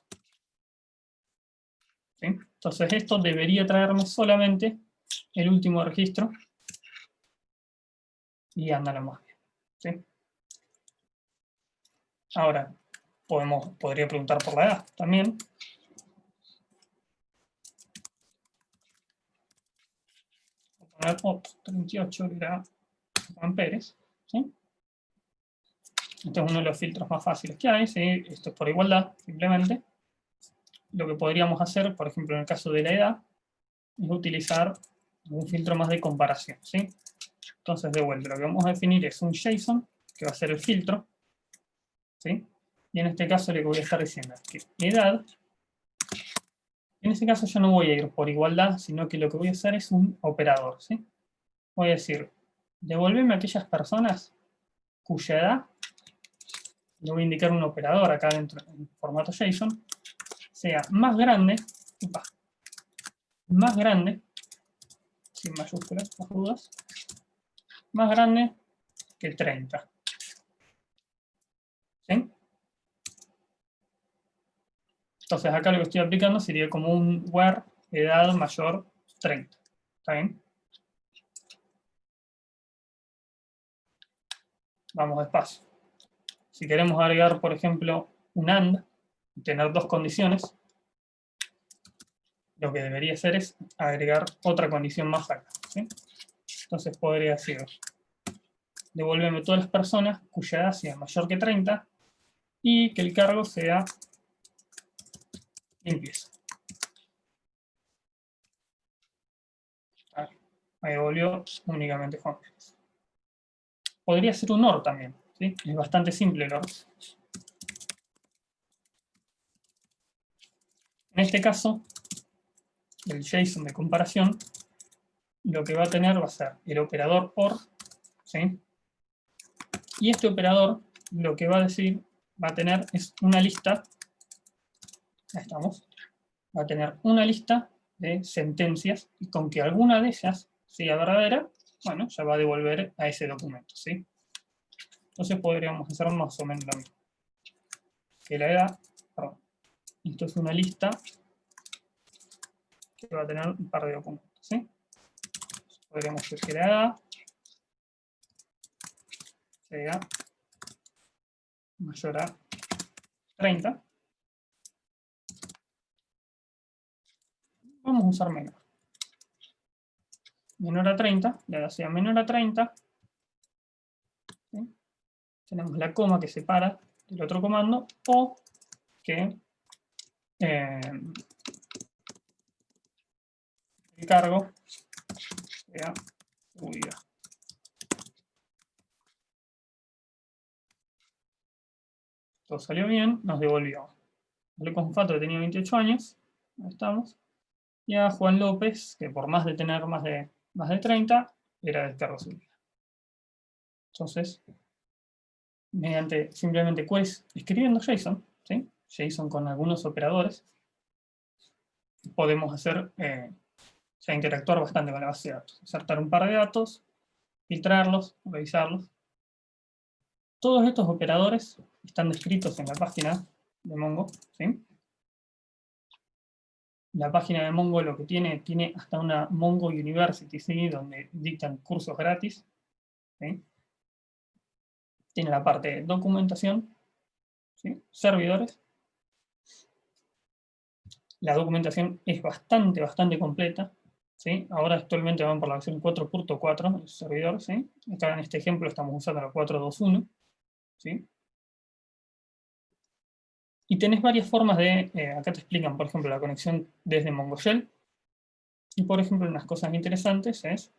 ¿Sí? Entonces esto debería traerme solamente el último registro y anda lo más bien, ¿sí? Ahora, podría preguntar por la edad también. Voy a poner 38, que era Juan Pérez, ¿sí? Este es uno de los filtros más fáciles que hay, ¿sí? Esto es por igualdad, simplemente. Lo que podríamos hacer, por ejemplo, en el caso de la edad, es utilizar un filtro más de comparación, ¿sí? Entonces, de vuelta, lo que vamos a definir es un JSON, que va a ser el filtro, ¿sí? Y en este caso lo que voy a estar diciendo es que edad, en este caso yo no voy a ir por igualdad, sino que lo que voy a hacer es un operador, ¿sí? Voy a decir, devuélveme a aquellas personas cuya edad, le voy a indicar un operador acá dentro en formato JSON, sea más grande, sin mayúsculas, las dudas, más grande que 30. ¿Sí? Entonces acá lo que estoy aplicando sería como un where edad mayor 30. ¿Está bien? Vamos despacio. Si queremos agregar, por ejemplo, un AND, y tener dos condiciones, lo que debería hacer es agregar otra condición más acá, ¿sí? Entonces podría decir, devuélveme todas las personas cuya edad sea mayor que 30 y que el cargo sea limpieza. Ahí devolvió únicamente Juan Pérez. Podría ser un OR también, ¿sí? Es bastante simple el OR. En este caso, el JSON de comparación, lo que va a tener va a ser el operador OR, ¿sí? Y este operador lo que va a decir, va a tener es una lista, ahí estamos, va a tener una lista de sentencias y con que alguna de ellas sea verdadera, bueno, ya va a devolver a ese documento, ¿sí? Entonces podríamos hacer más o menos lo mismo. Que la edad, perdón, esto es una lista que va a tener un par de documentos, ¿sí? Podríamos decir que la edad sea mayor a 30. Vamos a usar menor. Menor a 30, la edad sea menor a 30. ¿Sí? Tenemos la coma que separa del otro comando, o que el cargo sea ubicado. Todo salió bien, nos devolvió a Lucas Mufato, que tenía 28 años, ahí estamos, y a Juan López, que por más de tener más de 30, era del cargo civil. Entonces, mediante simplemente queries, escribiendo JSON, ¿sí? JSON con algunos operadores, podemos hacer, interactuar bastante con la base de datos. Insertar un par de datos, filtrarlos, revisarlos. Todos estos operadores están descritos en la página de Mongo, ¿sí? La página de Mongo lo que tiene hasta una Mongo University, ¿sí? Donde dictan cursos gratis, ¿sí? Tiene la parte de documentación, ¿sí? Servidores. La documentación es bastante completa, ¿sí? Ahora actualmente van por la versión 4.4, el servidor, ¿sí? Acá en este ejemplo estamos usando la 4.2.1, ¿sí? Y tenés varias formas de, acá te explican, por ejemplo, la conexión desde Mongo Shell. Y, por ejemplo, unas cosas interesantes es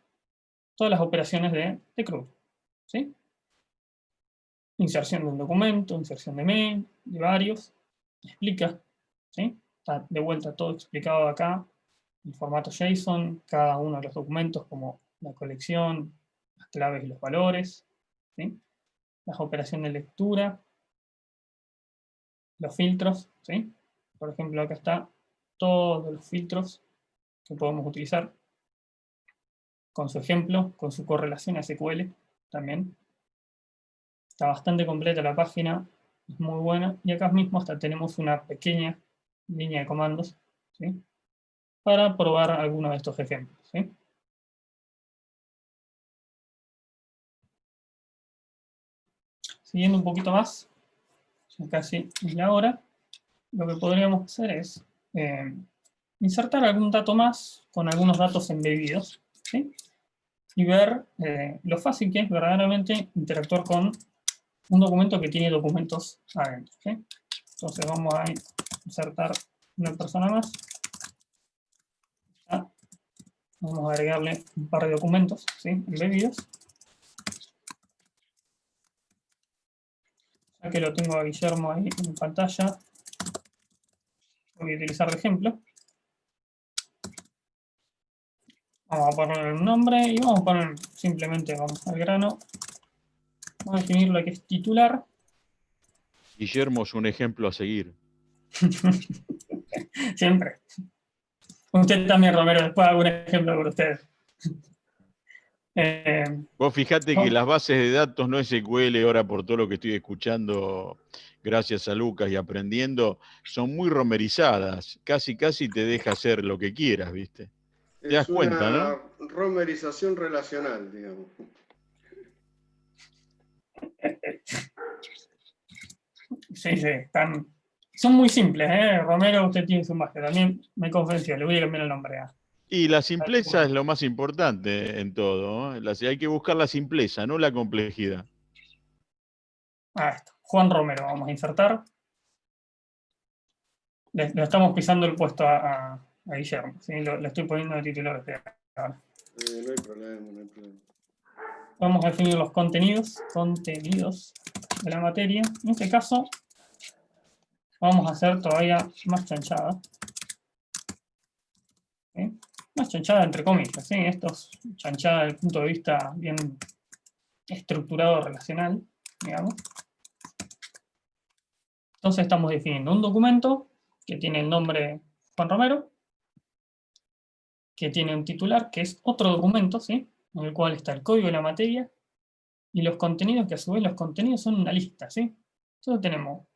todas las operaciones de CRUD, ¿sí? inserción de un documento, inserción de mail, de varios, explica, ¿sí? Está de vuelta todo explicado acá, el formato JSON, cada uno de los documentos como la colección, las claves y los valores, ¿sí? Las operaciones de lectura, los filtros, ¿sí? Por ejemplo, acá está todos los filtros que podemos utilizar, con su ejemplo, con su correlación a SQL también. Está bastante completa la página, es muy buena. Y acá mismo hasta tenemos una pequeña línea de comandos, ¿sí? Para probar algunos de estos ejemplos, ¿sí? Siguiendo un poquito más, ya casi es la hora, lo que podríamos hacer es insertar algún dato más con algunos datos embebidos, ¿sí? Y ver lo fácil que es verdaderamente interactuar con un documento que tiene documentos adentro, ¿sí? Entonces vamos a insertar una persona más. Vamos a agregarle un par de documentos, ¿sí? Embebidos. Ya que lo tengo a Guillermo ahí en pantalla, voy a utilizar de ejemplo. Vamos a ponerle un nombre y vamos a poner simplemente, vamos al grano. Vamos a definir lo que es titular. Guillermo es un ejemplo a seguir. Siempre. Usted también, Romero, después hago un ejemplo por ustedes. Vos fijate que ¿no? las bases de datos no SQL, ahora por todo lo que estoy escuchando, gracias a Lucas y aprendiendo, son muy romerizadas. Casi te deja hacer lo que quieras, ¿viste? Te das Es cuenta, una ¿no? romerización relacional, digamos. Sí, son muy simples, ¿eh? Romero, usted tiene su magia. También me convenció, le voy a cambiar el nombre a... Y la simpleza es lo más importante en todo, ¿no? Hay que buscar la simpleza, no la complejidad. esto. Juan Romero, vamos a insertar. Le estamos pisando el puesto a Guillermo, ¿sí? Le estoy poniendo de titular ahora. No hay problema, no hay problema. Vamos a definir los contenidos de la materia. En este caso, vamos a hacer todavía más chanchada. ¿Sí? Más chanchada entre comillas, ¿sí? Esto es chanchada desde el punto de vista bien estructurado relacional, digamos. Entonces estamos definiendo un documento que tiene el nombre Juan Romero, que tiene un titular, que es otro documento, ¿sí? En el cual está el código de la materia, y los contenidos, que a su vez los contenidos son una lista, ¿sí? Entonces tenemos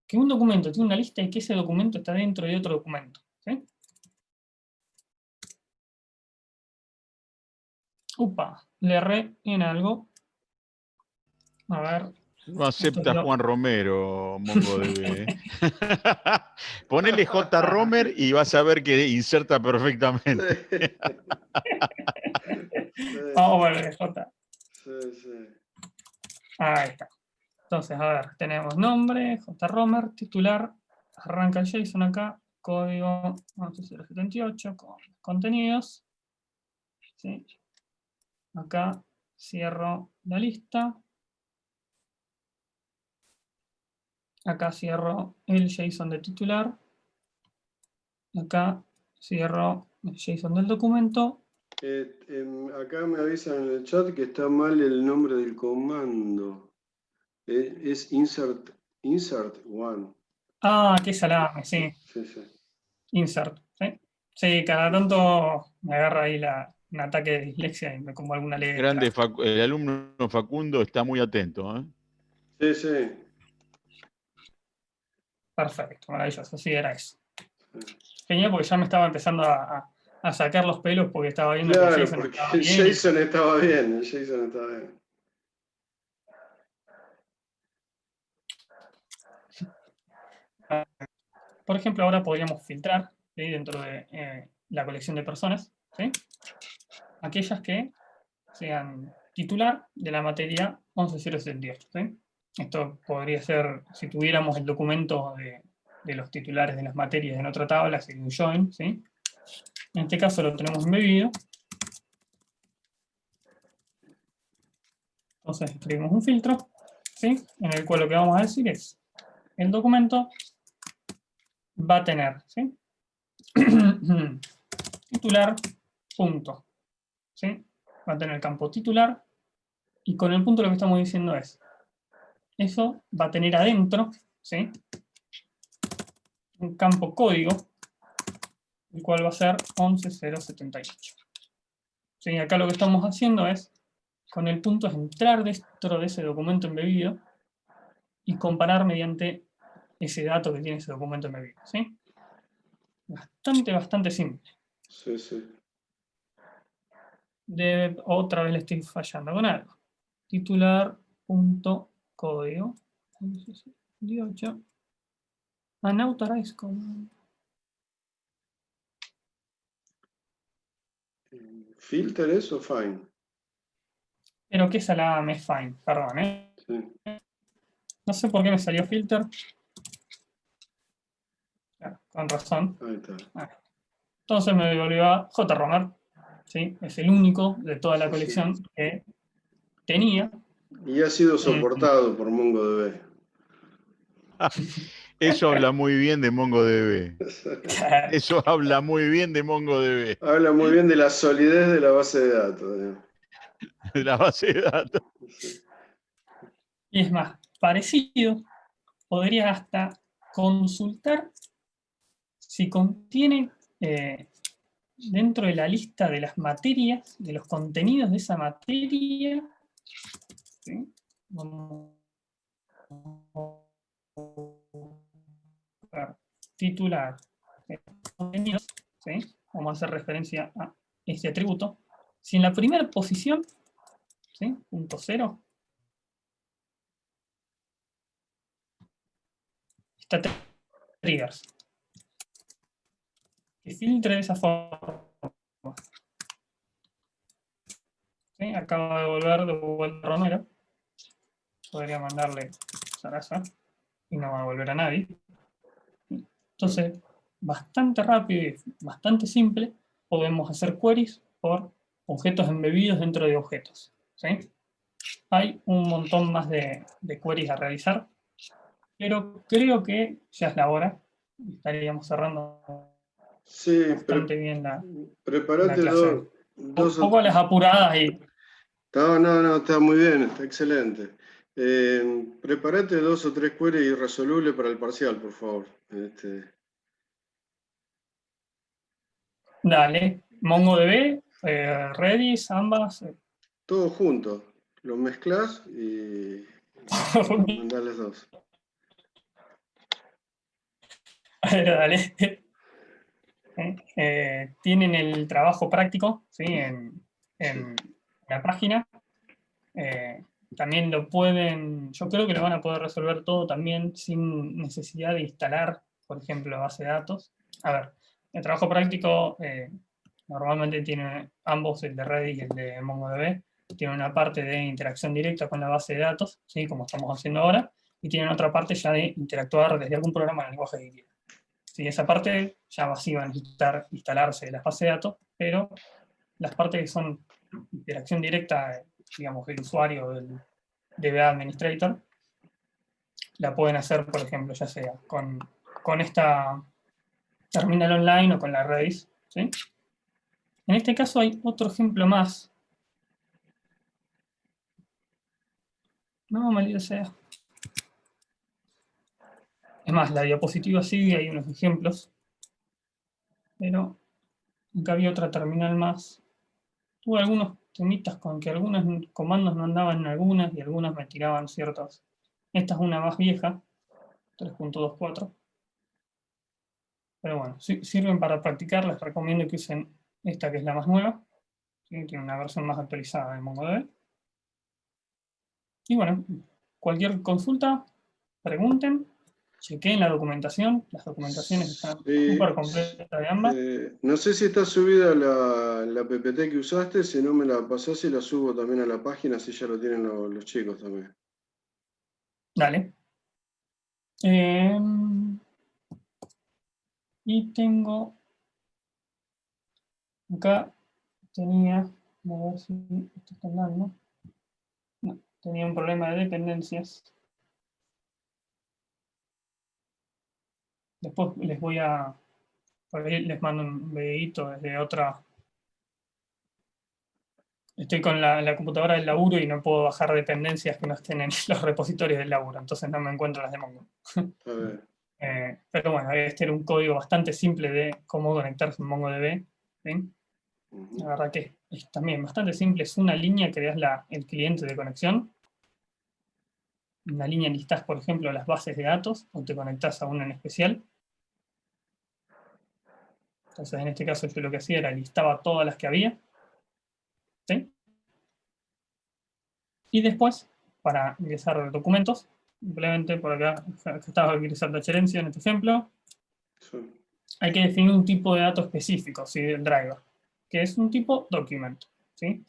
que un documento tiene una lista y que ese documento está dentro de otro documento, ¿sí? Upa, le erré en algo. A ver. No acepta Juan Romero, MongoDB. Ponele J. Romer y vas a ver que inserta perfectamente. Vamos a ver, J. Sí. Ahí está. Entonces, a ver, tenemos nombre, JRomer, titular, arranca el JSON acá, código 11.078, con contenidos. ¿Sí? Acá cierro la lista. Acá cierro el JSON de titular. Acá cierro el JSON del documento. Acá me avisan en el chat que está mal el nombre del comando. Es insert one. Ah, qué salame, sí. Sí. Insert, ¿sí? Sí, cada tanto me agarra ahí un ataque de dislexia y me como alguna letra. Grande, el alumno Facundo está muy atento, ¿eh? Sí. Perfecto, maravilloso, sí, era eso. Genial, porque ya me estaba empezando a sacar los pelos porque estaba viendo claro, que el JSON porque estaba el bien. JSON estaba bien, Por ejemplo, ahora podríamos filtrar, ¿sí? Dentro de la colección de personas, ¿sí? Aquellas que sean titular de la materia 11.078, ¿sí? Esto podría ser, si tuviéramos el documento de los titulares de las materias en otra tabla, sería un join, ¿sí? En este caso lo tenemos embebido. Entonces escribimos un filtro, ¿sí? En el cual lo que vamos a decir es, el documento va a tener, ¿sí? titular, punto, ¿sí? Va a tener el campo titular, y con el punto lo que estamos diciendo es, eso va a tener adentro, ¿sí? Un campo código, el cual va a ser 11078. ¿Sí? Acá lo que estamos haciendo es, con el punto es entrar dentro de ese documento embebido y comparar mediante ese dato que tiene ese documento embebido, ¿sí? Bastante simple. Sí, sí. Otra vez le estoy fallando con algo. Titular.código 18 unauthorized command. ¿Filter es o fine? Pero qué salada me es fine, perdón, ¿eh? Sí. No sé por qué me salió filter. Claro, con razón. Ahí está. Entonces me devolvió a JRomer, ¿sí? Es el único de toda la Sí, sí. colección que tenía. Y ha sido soportado por MongoDB. Eso habla muy bien de MongoDB. Eso habla muy bien de MongoDB, Habla muy bien de la solidez de la base de datos. de la base de datos. Sí. Y es más, parecido, podrías hasta consultar si contiene dentro de la lista de las materias, de los contenidos de esa materia, ¿sí? Titular, contenidos, ¿sí? Vamos a hacer referencia a este atributo. Si en la primera posición, ¿sí? Punto 0, está triggers, que filtre de esa forma. ¿Sí? Acaba de volver de vuelta Romero. Podría mandarle Sarasa y no va a volver a nadie. Entonces, bastante rápido y bastante simple, podemos hacer queries por objetos embebidos dentro de objetos. ¿Sí? Hay un montón más de queries a realizar, pero creo que ya es la hora. Estaríamos cerrando Sí, bastante bien la prepárate clase. dos Un o poco a las apuradas y... No, está muy bien, está excelente. Prepárate 2 o 3 queries irresolubles para el parcial, por favor. Dale, MongoDB, Redis, ambas. Todo junto. Lo mezclas y mandales 2. Dale. Tienen el trabajo práctico, ¿sí? En la página. También lo pueden, yo creo que lo van a poder resolver todo también sin necesidad de instalar, por ejemplo, base de datos. A ver, el trabajo práctico normalmente tiene ambos, el de Redis y el de MongoDB, tiene una parte de interacción directa con la base de datos, ¿sí? Como estamos haciendo ahora, y tienen otra parte ya de interactuar desde algún programa en el lenguaje que quieran. Sí, esa parte ya sí va a necesitar instalarse las bases de datos, pero las partes que son interacción directa, digamos, del usuario, del DBA Administrator, la pueden hacer, por ejemplo, ya sea con esta terminal online o con la Redis, ¿sí? En este caso hay otro ejemplo más. No, maldita sea. Es más, la diapositiva sigue, hay unos ejemplos, pero acá había otra terminal más. Tuve algunos temitas con que algunos comandos no andaban en algunas y algunas me tiraban ciertos. Esta es una más vieja, 3.24. Pero bueno, sirven para practicar. Les recomiendo que usen esta que es la más nueva. ¿Sí? Tiene una versión más actualizada de MongoDB. Y bueno, cualquier consulta, pregunten, chequeen la documentación. Las documentaciones están súper completas de ambas. No sé si está subida la PPT que usaste, si no me la pasás y la subo también a la página, así ya lo tienen los chicos también. Dale. Y tengo acá, tenía, a ver si esto está andando. No, tenía un problema de dependencias. Después les voy a... Por ahí les mando un videito desde otra... Estoy con la computadora del laburo y no puedo bajar dependencias que no estén en los repositorios del laburo, entonces no me encuentro las de Mongo. A ver. Pero bueno, este era un código bastante simple de cómo conectarse en MongoDB. ¿Sí? La verdad que es también bastante simple. Es una línea que das el cliente de conexión. Una línea listas, por ejemplo, las bases de datos o te conectas a una en especial. Entonces, en este caso yo lo que hacía era listaba todas las que había. ¿Sí? Y después, para ingresar documentos, simplemente por acá estaba ingresando Cherencio en este ejemplo, Sí. hay que definir un tipo de dato específico, ¿sí? Del driver, que es un tipo documento. ¿Sí?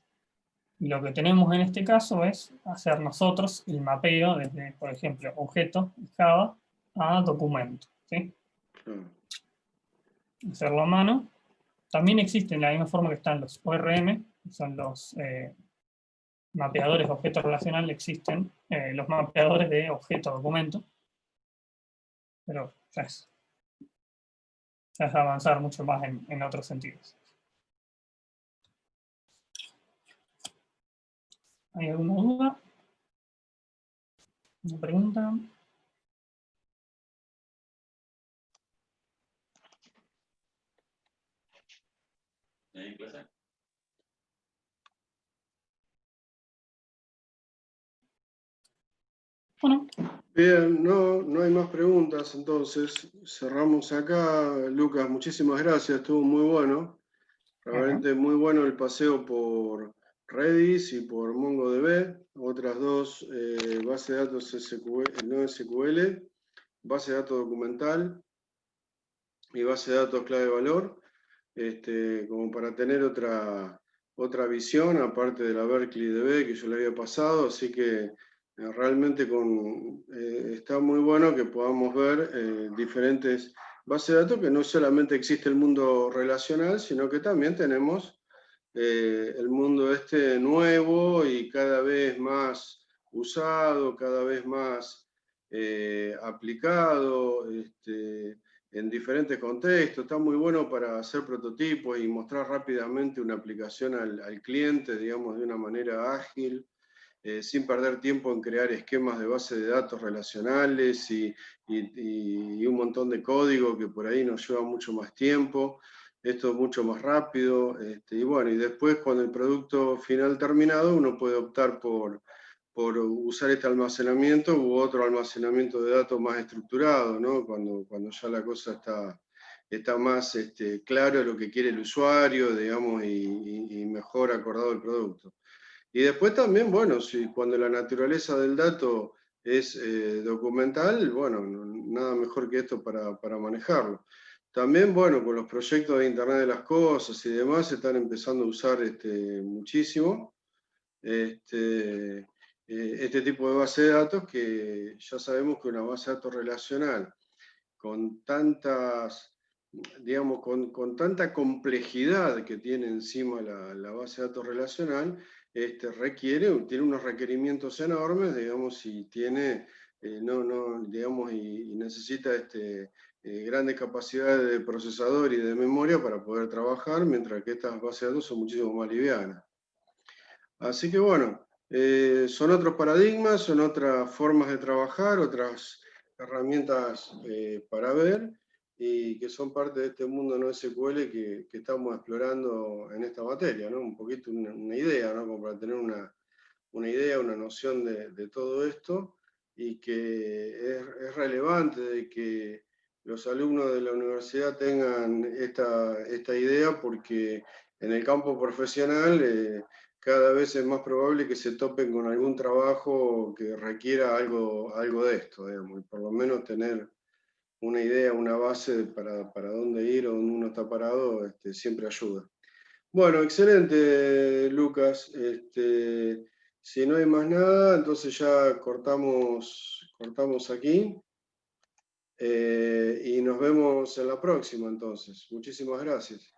Y lo que tenemos en este caso es hacer nosotros el mapeo desde, por ejemplo, objeto Java a documento. ¿Sí? Claro. Hacerlo a mano. También existen de la misma forma que están los ORM, que son los mapeadores de objeto relacional, existen los mapeadores de objeto a documento. Pero ya es avanzar mucho más en otros sentidos. ¿Hay alguna duda? ¿Una pregunta? Bueno. Bien, no hay más preguntas, entonces cerramos acá. Lucas, muchísimas gracias, estuvo muy bueno. Realmente muy bueno el paseo por Redis y por MongoDB, otras dos bases de datos SQL, no SQL, base de datos documental y base de datos clave valor, como para tener otra visión, aparte de la Berkeley DB que yo le había pasado, así que realmente está muy bueno que podamos ver diferentes bases de datos, que no solamente existe el mundo relacional, sino que también tenemos el mundo nuevo y cada vez más usado, cada vez más aplicado en diferentes contextos. Está muy bueno para hacer prototipos y mostrar rápidamente una aplicación al cliente, digamos, de una manera ágil, sin perder tiempo en crear esquemas de base de datos relacionales y un montón de código que por ahí nos lleva mucho más tiempo. Esto es mucho más rápido, y bueno, y después con el producto final terminado uno puede optar por usar este almacenamiento u otro almacenamiento de datos más estructurado, ¿no? Cuando ya la cosa está más claro lo que quiere el usuario, digamos, y mejor acordado el producto. Y después también, bueno, cuando la naturaleza del dato es documental, bueno, nada mejor que esto para manejarlo. También, bueno, con los proyectos de Internet de las Cosas y demás, se están empezando a usar muchísimo este tipo de base de datos, que ya sabemos que una base de datos relacional con tantas, digamos, con tanta complejidad que tiene encima la base de datos relacional, tiene unos requerimientos enormes, digamos, y tiene, digamos, y necesita grandes capacidades de procesador y de memoria para poder trabajar, mientras que estas bases de datos son muchísimo más livianas. Así que bueno, son otros paradigmas, son otras formas de trabajar, otras herramientas para ver, y que son parte de este mundo no SQL que estamos explorando en esta materia, ¿no? Un poquito una idea, ¿no? Como para tener una idea, una noción de todo esto, y que es relevante de que los alumnos de la universidad tengan esta idea, porque en el campo profesional cada vez es más probable que se topen con algún trabajo que requiera algo de esto, digamos, y por lo menos tener una idea, una base para dónde ir o dónde uno está parado, siempre ayuda. Bueno, excelente, Lucas. Si no hay más nada, entonces ya cortamos aquí. Y nos vemos en la próxima, entonces. Muchísimas gracias.